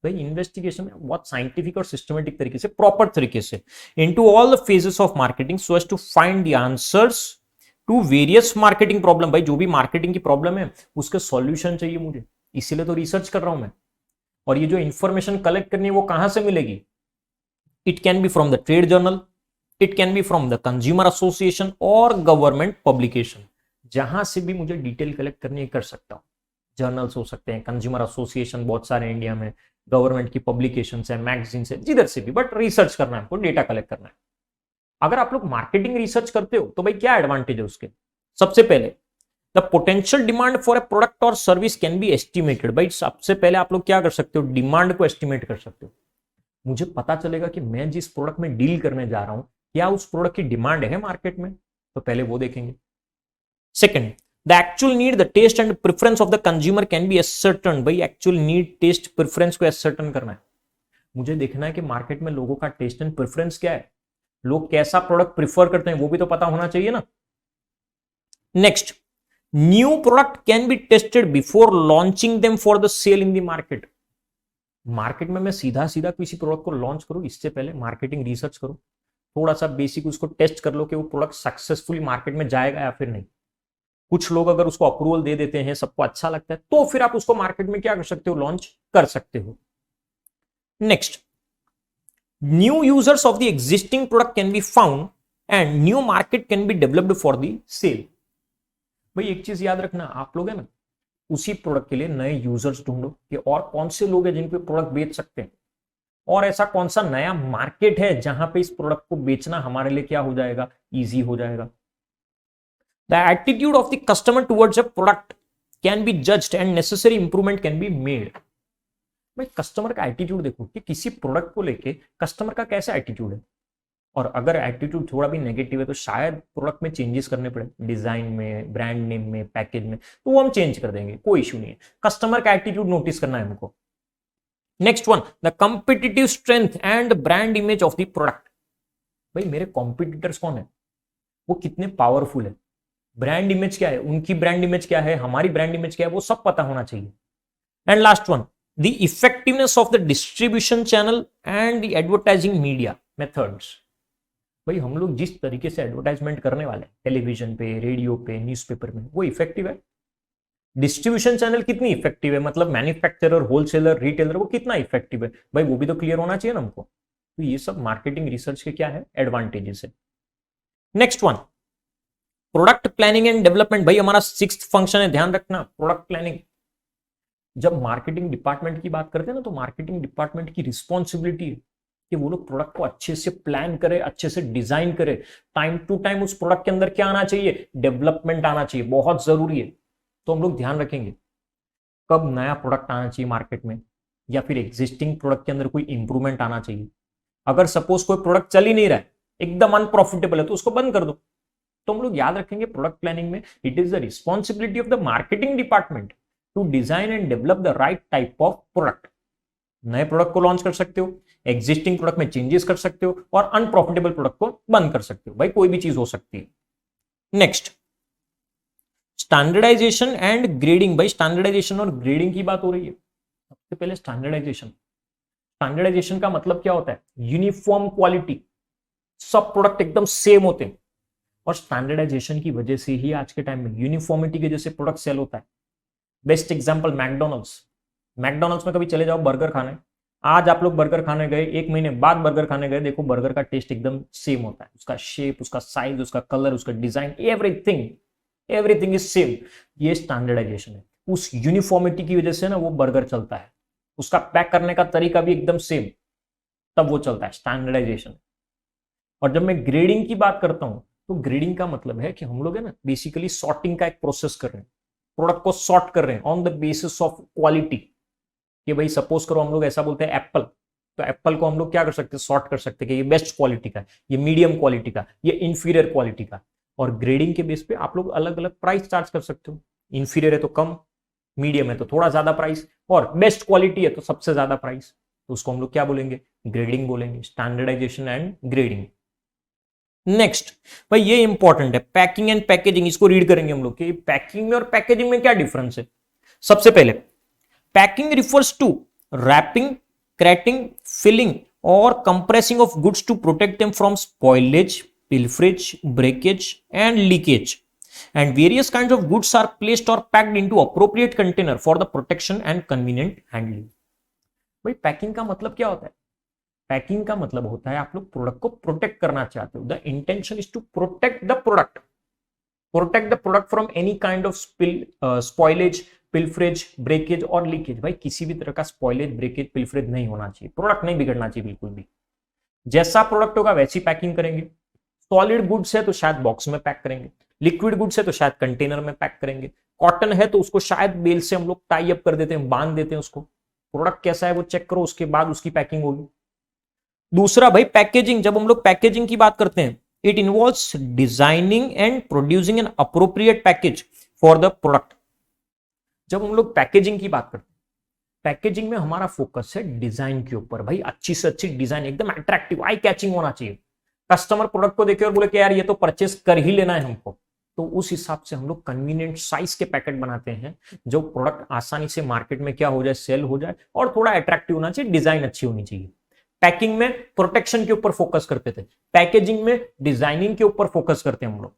भाई इन्वेस्टिगेशन में बहुत साइंटिफिक और सिस्टमेटिक तरीके से, प्रॉपर तरीके से, into all the phases of marketing so as to find the answers to various marketing problem. भाई जो भी मार्केटिंग की प्रॉब्लम है उसके सॉल्यूशन चाहिए मुझे, इसीलिए तो रिसर्च कर रहा हूं मैं। और ये जो इंफॉर्मेशन कलेक्ट करनी है वो कहां से मिलेगी, it can be from the trade journal, it can be from the consumer association और गवर्नमेंट पब्लिकेशन। जहां से भी मुझे डिटेल कलेक्ट करनी है कर सकता हूं। जर्नल्स हो सकते हैं, कंज्यूमर एसोसिएशन बहुत सारे इंडिया में, गवर्नमेंट की पब्लिकेशन है, मैगजीन है, जिधर से भी, बट रिसर्च करना है हमको, डेटा कलेक्ट करना है। अगर आप लोग मार्केटिंग रिसर्च करते हो तो भाई क्या एडवांटेज है उसके। सबसे पहले, the potential demand for a product और सर्विस कैन बी एस्टिमेटेड। भाई सबसे पहले आप लोग क्या कर सकते हो, डिमांड को एस्टिमेट कर सकते हो। मुझे पता चलेगा कि मैं जिस प्रोडक्ट में डील करने जा रहा हूं, क्या उस प्रोडक्ट की डिमांड है मार्केट में, तो पहले वो देखेंगे। Second, the actual need, the taste and preference of the consumer can be ascertain. भाई एक्चुअल नीड, टेस्ट, प्रेफरेंस को एसर्टेन करना है। मुझे देखना है कि मार्केट में लोगों का टेस्ट एंड प्रेफरेंस क्या है, लोग कैसा प्रोडक्ट प्रिफर करते हैं, वो भी तो पता होना चाहिए ना। Next, new product can be tested before launching them for the sale in the market. Market में मैं सीधा सीधा किसी प्रोडक्ट को लॉन्च करूं, इससे पहले मार्केटिंग रिसर्च करो, थोड़ा सा बेसिक उसको टेस्ट कर लो कि वो प्रोडक्ट सक्सेसफुली मार्केट में जाएगा या फिर नहीं। कुछ लोग अगर उसको अप्रूवल दे देते हैं, सबको अच्छा लगता है, तो फिर आप उसको मार्केट में क्या कर सकते हो, लॉन्च कर सकते हो। Next, new users of the existing product can be found and new market can be developed for the sale. भाई एक चीज याद रखना, आप लोग है ना उसी प्रोडक्ट के लिए नए यूजर्स ढूंढो कि और कौन से लोग हैं जिन पे प्रोडक्ट बेच सकते हैं, और ऐसा कौन सा नया मार्केट है जहां पे इस प्रोडक्ट को बेचना हमारे लिए क्या हो जाएगा, इजी हो जाएगा। The attitude of the customer towards a product can B judged and necessary improvement can be made. भाई कस्टमर का एटीट्यूड देखो कि किसी प्रोडक्ट को लेके कस्टमर का कैसा एटीट्यूड है, और अगर एटीट्यूड थोड़ा भी नेगेटिव है तो शायद प्रोडक्ट में चेंजेस करने पड़े, डिजाइन में, ब्रांड नेम में, पैकेज में, तो वो हम चेंज कर देंगे, कोई इश्यू नहीं है। कस्टमर का एटीट्यूड नोटिस करना है हमको। Next one, the competitive strength and brand image of the product. भाई मेरे कॉम्पिटिटर्स कौन है, वो कितने पावरफुल है, ब्रांड इमेज क्या है, उनकी ब्रांड इमेज क्या है, हमारी ब्रांड इमेज क्या है, वो सब पता होना चाहिए। And last one, the effectiveness of the distribution channel and the advertising media methods. भाई हम लोग जिस तरीके से एडवर्टाइजमेंट करने वाले हैं, टेलीविजन पे, रेडियो पे, न्यूज़पेपर में, वो इफेक्टिव है। डिस्ट्रीब्यूशन चैनल कितनी इफेक्टिव है, मतलब मैन्युफैक्चरर, होलसेलर, रिटेलर, वो कितना इफेक्टिव है, भाई वो भी तो क्लियर होना चाहिए ना हमको। तो ये सब मार्केटिंग रिसर्च के क्या है, एडवांटेजेस है। Next one, product planning and development. भाई हमारा 6th फंक्शन है, ध्यान रखना, प्रोडक्ट प्लानिंग। जब मार्केटिंग डिपार्टमेंट की बात करते हैं ना, तो मार्केटिंग डिपार्टमेंट की रिस्पॉन्सिबिलिटी है कि वो लोग प्रोडक्ट को अच्छे से प्लान करे, अच्छे से डिजाइन करे, टाइम टू टाइम उस प्रोडक्ट के अंदर क्या आना चाहिए, डेवलपमेंट आना चाहिए, बहुत जरूरी है। तो हम लोग ध्यान रखेंगे कब नया प्रोडक्ट आना चाहिए मार्केट में, या फिर एग्जिस्टिंग प्रोडक्ट के अंदर कोई इंप्रूवमेंट आना चाहिए। अगर सपोज कोई प्रोडक्ट चल ही नहीं रहा है, एकदम अनप्रॉफिटेबल है, तो उसको बंद कर दो। तो हम लोग याद रखेंगे प्रोडक्ट प्लानिंग में it is the responsibility of the marketing department to design and develop the right type of product. नए प्रोडक्ट को लॉन्च कर सकते हो, एग्जिस्टिंग प्रोडक्ट में चेंजेस कर सकते हो, और अनप्रॉफिटेबल प्रोडक्ट को बंद कर सकते हो। भाई कोई भी चीज हो सकती है। Next, standardisation and grading. भाई स्टैंडर्डाइजेशन और ग्रेडिंग की बात हो रही है। सबसे पहले स्टैंडर्डाइजेशन। स्टैंडर्डाइजेशन का मतलब क्या होता है, यूनिफॉर्म क्वालिटी, सब प्रोडक्ट एकदम सेम होते हैं। और स्टैंडर्डाइजेशन की वजह से ही आज के टाइम में यूनिफॉर्मिटी के जैसे प्रोडक्ट सेल होता है। Best example McDonald's. मैकडोनल्ड्स में कभी चले जाओ बर्गर खाने, आज आप लोग बर्गर खाने गए, एक महीने बाद बर्गर खाने गए, देखो बर्गर का टेस्ट एकदम सेम होता है, उसका शेप, उसका साइज, उसका कलर, उसका design, everything everything is same. ये स्टैंडर्डाइजेशन है। उस यूनिफॉर्मिटी की वजह से ना वो बर्गर चलता है, उसका पैक करने का तरीका भी एकदम सेम, तब वो चलता है, स्टैंडर्डाइजेशन। और जब मैं ग्रेडिंग की बात करता हूं, तो ग्रेडिंग का मतलब है कि हम लोग है ना बेसिकली सॉर्टिंग का एक प्रोसेस कर रहे हैं, प्रोडक्ट को सॉर्ट कर रहे हैं on the basis of quality. कि भाई सपोज करो हम लोग ऐसा बोलते हैं एप्पल, तो एप्पल को हम लोग क्या कर सकते हैं, सॉर्ट कर सकते हैं कि ये बेस्ट क्वालिटी का, ये मीडियम क्वालिटी का, ये इंफीरियर क्वालिटी का। और ग्रेडिंग के बेस पे आप लोग अलग अलग प्राइस चार्ज कर सकते हो। इंफीरियर है तो कम, मीडियम है तो थोड़ा ज्यादा प्राइस, और बेस्ट क्वालिटी है तो सबसे ज्यादा प्राइस। तो उसको हम लोग क्या बोलेंगे, ग्रेडिंग बोलेंगे, स्टैंडर्डाइजेशन एंड ग्रेडिंग। नेक्स्ट, भाई ये इंपॉर्टेंट है, पैकिंग एंड पैकेजिंग। इसको रीड करेंगे हम लोग कि पैकिंग में और पैकेजिंग में क्या डिफरेंस है। सबसे पहले, packing refers to wrapping, crating, filling और compressing of goods to protect them from spoilage, pilferage, breakage and leakage, and various kinds of goods are placed or packed into appropriate container for the protection and convenient handling। भाई packing का मतलब क्या होता है, packing का मतलब होता है आप लोग प्रोडक्ट को प्रोटेक्ट करना चाहते हो। The intention is to protect the product, protect the product from any kind of spoilage, pilferage, breakage और लीकेज। भाई किसी भी तरह का स्पॉइलेज, ब्रेकेज, पिल्फरेज नहीं होना चाहिए, प्रोडक्ट नहीं बिगड़ना चाहिए बिल्कुल भी। जैसा प्रोडक्ट होगा वैसी पैकिंग करेंगे। सॉलिड गुड्स है तो शायद बॉक्स में पैक करेंगे, लिक्विड गुड्स है तो शायद कंटेनर में पैक करेंगे, कॉटन है तो उसको शायद बेल से हम लोग टाई अप कर देते हैं, बांध देते हैं उसको। प्रोडक्ट कैसा है वो चेक करो, उसके बाद उसकी पैकिंग होगी। दूसरा भाई पैकेजिंग। जब हम लोग पैकेजिंग की बात करते हैं, it involves designing and producing an appropriate package for the product. जब हम लोग पैकेजिंग की बात करते हैं, पैकेजिंग में हमारा फोकस है डिजाइन के ऊपर। भाई अच्छी से अच्छी डिजाइन, एकदम अट्रैक्टिव, आई कैचिंग होना चाहिए। कस्टमर प्रोडक्ट को देखे और बोले कि यार ये तो परचेस कर ही लेना है हमको, तो उस हिसाब से हम लोग कन्वीनियंट साइज के पैकेट बनाते हैं, जो प्रोडक्ट आसानी से मार्केट में क्या हो जाए, सेल हो जाए, और थोड़ा अट्रैक्टिव होना चाहिए, डिजाइन अच्छी होनी चाहिए। पैकिंग में प्रोटेक्शन के ऊपर फोकस करते थे, पैकेजिंग में डिजाइनिंग के ऊपर फोकस करते हैं हम लोग।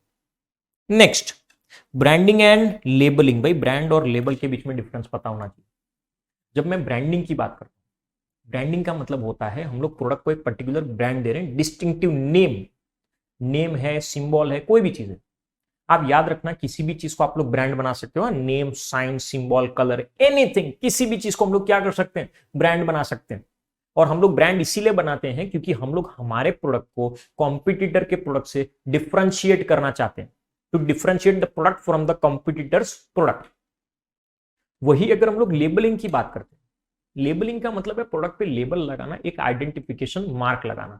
Next, branding and labelling. भाई ब्रांड और लेबल के बीच में डिफरेंस पता होना चाहिए। जब मैं ब्रांडिंग की बात करता हूं, ब्रांडिंग का मतलब होता है हम लोग प्रोडक्ट को एक पर्टिकुलर ब्रांड दे रहे हैं, डिस्टिंक्टिव नेम, नेम है, सिंबल है, कोई भी चीज है। आप याद रखना किसी भी चीज को आप लोग ब्रांड बना सकते हो, name, sign, symbol, colour, anything, किसी भी चीज को हम लोग क्या कर सकते हैं, ब्रांड बना सकते हैं। और हम लोग ब्रांड इसीलिए बनाते हैं क्योंकि हम लोग हमारे प्रोडक्ट को कॉम्पिटिटर के प्रोडक्ट से डिफरेंशिएट करना चाहते हैं, to differentiate the product from the competitors product. वही अगर हम लोग लेबलिंग की बात करते हैं, लेबलिंग का मतलब है प्रोडक्ट पे लेबल लगाना, एक आइडेंटिफिकेशन मार्क लगाना।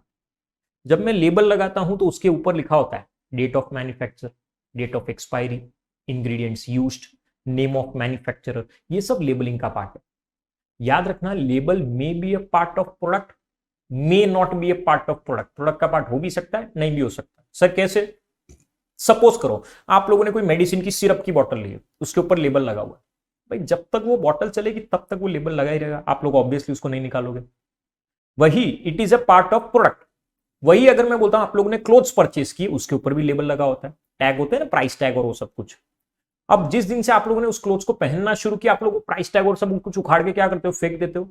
जब मैं लेबल लगाता हूं तो उसके ऊपर लिखा होता है date of manufacture, date of expiry, ingredients used, name of manufacturer, ये सब लेबलिंग का पार्ट है। याद रखना label may be a part of product, may not be a part of product. Product का पार्ट हो भी सकता है, नहीं भी हो सकता। सर कैसे? सपोज करो आप लोगों ने कोई मेडिसिन की सिरप की बोतल ली है, उसके ऊपर लेबल लगा हुआ है। भाई जब तक वो बोतल चलेगी तब तक वो लेबल लगा ही रहेगा, आप लोग ऑब्वियसली उसको नहीं निकालोगे। वही it is a part of product. वही अगर मैं बोलता हूं आप लोगों ने क्लोथ्स परचेस की, उसके ऊपर भी लेबल लगा होता है, टैग होते हैं ना, प्राइस टैग और वो सब कुछ। अब जिस दिन से आप लोगों ने उस क्लोथ्स को पहनना शुरू किया, आप लोग प्राइस टैग और सब कुछ उखाड़ के क्या करते हो, फेंक देते हो।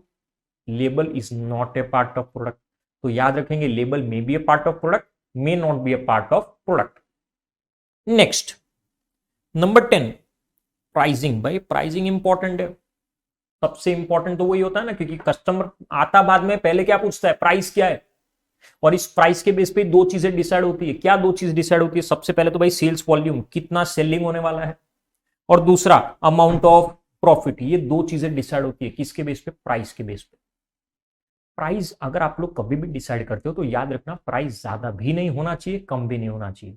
Label is not a part of product. तो याद रखेंगे label may B A part of product, may not B A part of product. Next, number 10, pricing. भाई प्राइसिंग इंपॉर्टेंट है। सबसे इंपॉर्टेंट तो वही होता है ना, क्योंकि कस्टमर आता बाद में, पहले क्या पूछता है, प्राइस क्या है। और इस प्राइस के बेस पे दो चीजें डिसाइड होती है। क्या दो चीज डिसाइड होती है? सबसे पहले तो भाई सेल्स वॉल्यूम, कितना सेलिंग होने वाला है, और दूसरा अमाउंट ऑफ प्रॉफिट। ये दो चीजें डिसाइड होती है किसके बेस पे? प्राइस के बेस पे। प्राइस अगर आप लोग कभी भी डिसाइड करते हो तो याद रखना, प्राइस ज्यादा भी नहीं होना चाहिए, कम भी नहीं होना चाहिए।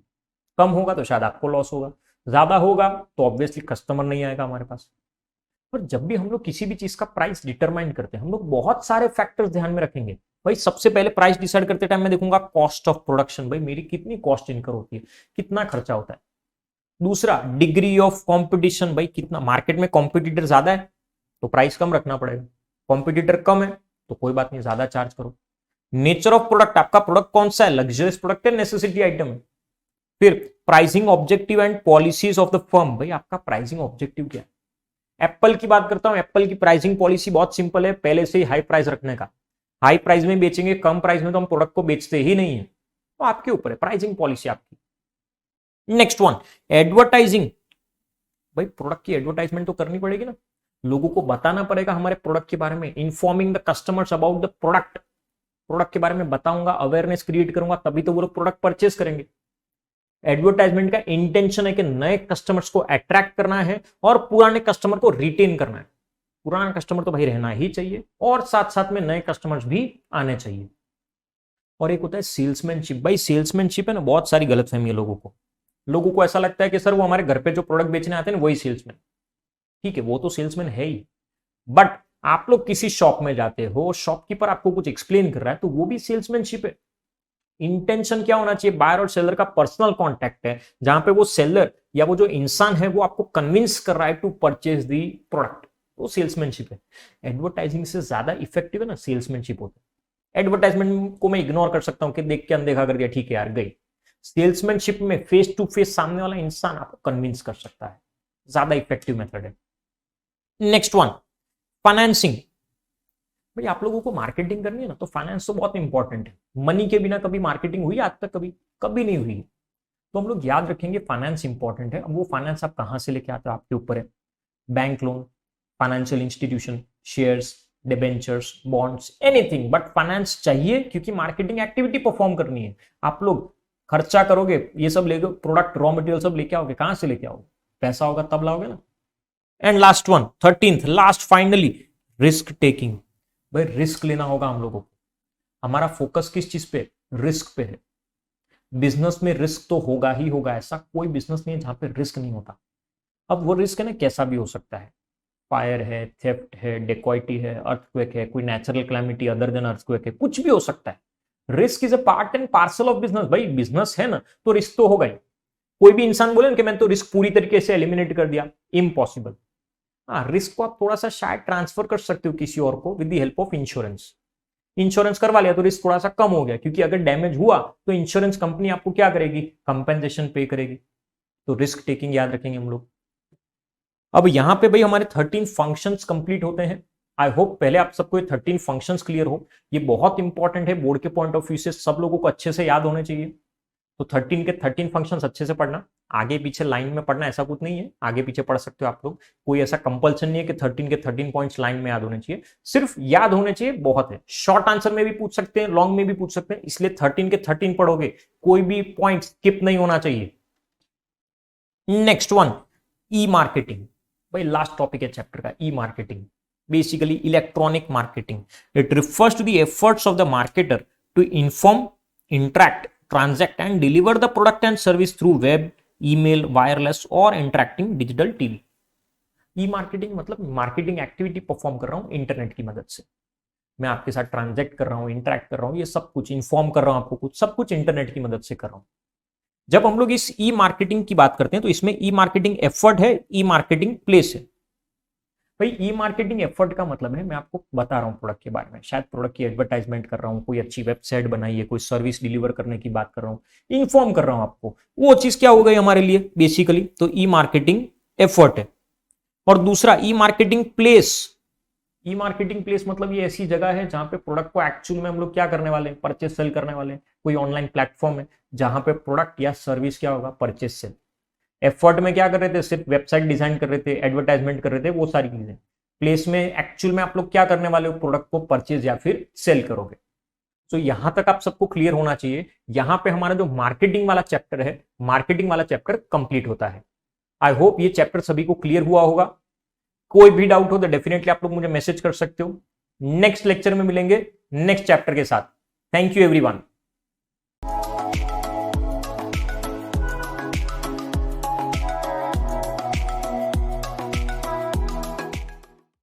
कम होगा तो शायद आपको लॉस होगा, ज्यादा होगा तो ऑब्वियसली कस्टमर नहीं आएगा हमारे पास। पर जब भी हम लोग किसी भी चीज का प्राइस डिटरमाइन करते हैं, हम लोग बहुत सारे फैक्टर्स ध्यान में रखेंगे। भाई सबसे पहले प्राइस डिसाइड करते टाइम मैं देखूंगा कॉस्ट ऑफ प्रोडक्शन, भाई मेरी कितनी कॉस्ट इनकर होती है, कितना खर्चा होता है। दूसरा डिग्री ऑफ कंपटीशन, भाई कितना मार्केट में कॉम्पिटिटर ज्यादा है तो प्राइस कम रखना पड़ेगा, कॉम्पिटिटर कम है तो कोई बात नहीं, ज्यादा चार्ज करो। नेचर ऑफ प्रोडक्ट, आपका प्रोडक्ट कौन सा है, लग्जरियस प्रोडक्ट है, नेसेसिटी आइटम है। फिर pricing objective and policies of the firm, भाई आपका प्राइसिंग ऑब्जेक्टिव क्या है। एप्पल की बात करता हूं, एप्पल की प्राइसिंग पॉलिसी बहुत सिंपल है, पहले से ही हाई प्राइस रखने का। हाई प्राइस में बेचेंगे, कम प्राइस में तो हम प्रोडक्ट को बेचते ही नहीं है। तो आपके ऊपर है प्राइसिंग पॉलिसी आपकी। नेक्स्ट वन, एडवर्टाइजिंग, भाई प्रोडक्ट की एडवर्टाइजमेंट तो करनी पड़ेगी ना, लोगों को बताना पड़ेगा हमारे प्रोडक्ट के बारे में। Informing the customers about the product, product के बारे में बताऊंगा, अवेयरनेस क्रिएट करूंगा, तभी तो वो लोग प्रोडक्ट परचेस करेंगे। एडवर्टाइजमेंट का इंटेंशन है कि नए कस्टमर्स को अट्रैक्ट करना है और पुराने कस्टमर को रिटेन करना है। पुराना कस्टमर तो भाई रहना ही चाहिए और साथ साथ में नए कस्टमर्स भी आने चाहिए। और एक होता है सेल्समैनशिप, भाई सेल्समैनशिप है ना, बहुत सारी गलतफहमी है लोगों को ऐसा लगता है कि सर वो हमारे घर पे जो प्रोडक्ट बेचने आते हैं ना वही सेल्समैन। ठीक है, वो तो सेल्समैन है ही, बट आप लोग किसी शॉप में जाते हो, शॉपकीपर आपको कुछ एक्सप्लेन कर रहा है तो वो भी सेल्समैनशिप है। इंटेंशन क्या होना चाहिए, बायर और सेलर का पर्सनल कॉन्टैक्ट है, जहां पे वो सेलर या वो जो इंसान है वो आपको कन्विंस कर रहा है टू परचेज दी प्रोडक्ट, वो सेल्समैनशिप है। एडवर्टाइजिंग से ज्यादा इफेक्टिव है ना सेल्समैनशिप होता है। एडवर्टाइजमेंट को मैं इग्नोर कर सकता हूं कि देख के अनदेखा कर दिया, ठीक है यार गई। सेल्समैनशिप में फेस टू फेस सामने वाला इंसान आपको कन्विंस कर सकता है, ज्यादा इफेक्टिव मेथड है। नेक्स्ट वन, फाइनेंसिंग, भाई आप लोगों को मार्केटिंग करनी है ना तो फाइनेंस तो बहुत इंपॉर्टेंट है। मनी के बिना कभी मार्केटिंग हुई आज तक? कभी कभी नहीं हुई। तो हम लोग याद रखेंगे फाइनेंस इंपॉर्टेंट है। अब वो फाइनेंस आप कहां से लेके आते हो आपके ऊपर है। Bank loan, financial institution, shares, debentures, bonds, anything, but finance चाहिए क्योंकि मार्केटिंग एक्टिविटी परफॉर्म करनी है। आप लोग खर्चा करोगे, ये सब लेके प्रोडक्ट रॉ मटेरियल सब लेके आओगे, कहां से लेके आओगे? पैसा होगा तब लाओगे ना। And last one, 13th last finally, risk taking, भाई रिस्क लेना होगा हम लोगों को। हमारा फोकस किस चीज पे? रिस्क पे है। बिजनेस में रिस्क तो होगा ही होगा, ऐसा कोई बिजनेस नहीं है जहां पे रिस्क नहीं होता। अब वो रिस्क है ना कैसा भी हो सकता है, फायर है, थेफ्ट है, डेकॉइटी है, अर्थक्वेक है, कोई natural calamity other than earthquake है, कुछ भी हो सकता है। Risk is a part and parcel of business. भाई बिजनेस है ना तो रिस्क तो होगा ही। कोई भी इंसान बोले ना कि मैंने तो रिस्क पूरी तरीके से एलिमिनेट कर दिया, इम्पॉसिबल। हाँ, रिस्क को आप थोड़ा सा शायद ट्रांसफर कर सकते हो किसी और को with the help of insurance. Insurance करवा लिया तो रिस्क थोड़ा सा कम हो गया, क्योंकि अगर डैमेज हुआ तो इंश्योरेंस कंपनी आपको क्या करेगी? कंपेंसेशन पे करेगी। तो रिस्क टेकिंग याद रखेंगे हम लोग। अब यहां पे भाई हमारे 13 फंक्शंस कंप्लीट होते हैं। आई होप पहले आप सबको ये 13 फंक्शंस क्लियर हो। ये बहुत इंपॉर्टेंट है, बोर्ड के पॉइंट ऑफ व्यू से सब लोगों को अच्छे से याद होने चाहिए। तो 13 के 13 फंक्शंस अच्छे से पढ़ना, आगे पीछे लाइन में पढ़ना ऐसा कुछ नहीं है, आगे पीछे पढ़ सकते हो आप लोग। कोई ऐसा कंपल्सन नहीं है कि 13 के 13 पॉइंट्स लाइन में याद होने चाहिए, सिर्फ याद होने चाहिए, बहुत है। शॉर्ट आंसर में भी पूछ सकते हैं, लॉन्ग में भी पूछ सकते हैं, इसलिए 13 के 13 पढ़ोगे, कोई भी पॉइंट स्किप नहीं होना चाहिए। नेक्स्ट वन, ई मार्केटिंग, भाई लास्ट टॉपिक है चैप्टर का, e marketing. Basically electronic marketing, it refers to the efforts of the marketer to inform, interact, transact and deliver the product and service through web, email, wireless और interacting digital TV। ई marketing मतलब marketing activity perform कर रहा हूं internet की मदद से। मैं आपके साथ ट्रांजैक्ट कर रहा हूं, इंटरैक्ट कर रहा हूं, ये सब कुछ इन्फॉर्म कर रहा हूं आपको, कुछ सब कुछ इंटरनेट की मदद से कर रहा हूं। जब हम लोग इस ई मार्केटिंग की बात करते हैं तो इसमें ई मार्केटिंग एफर्ट है, ई मार्केटिंग प्लेस है। भाई ई मार्केटिंग एफर्ट का मतलब है, मैं आपको बता रहा हूं प्रोडक्ट के बारे में, शायद प्रोडक्ट की एडवर्टाइजमेंट कर रहा हूं, कोई अच्छी वेबसाइट बनाई है, कोई सर्विस डिलीवर करने की बात कर रहा हूं, इन्फॉर्म कर रहा हूं आपको, वो चीज क्या हो गई हमारे लिए बेसिकली, तो ई मार्केटिंग एफर्ट है। और दूसरा ई मार्केटिंग प्लेस, ई मार्केटिंग प्लेस मतलब ये ऐसी जगह है जहां पे प्रोडक्ट को एक्चुअल में हम लोग क्या करने वाले हैं, परचेस सेल करने वाले हैं। कोई ऑनलाइन प्लेटफॉर्म है जहां पे प्रोडक्ट या सर्विस क्या होगा, परचेस सेल। एफर्ट में क्या कर रहे थे, सिर्फ वेबसाइट डिजाइन कर रहे थे, एडवर्टाइजमेंट कर रहे थे, वो सारी चीजें। प्लेस में एक्चुअल में आप लोग क्या करने वाले हो, प्रोडक्ट को परचेज या फिर सेल करोगे। तो यहां तक आप सबको क्लियर होना चाहिए। यहां पे हमारा जो मार्केटिंग वाला चैप्टर है, मार्केटिंग वाला चैप्टर कंप्लीट होता है। आई होप ये चैप्टर सभी को क्लियर हुआ होगा। कोई भी डाउट हो तो डेफिनेटली आप लोग मुझे मैसेज कर सकते हो। नेक्स्ट लेक्चर में मिलेंगे नेक्स्ट चैप्टर के साथ। Thank you everyone.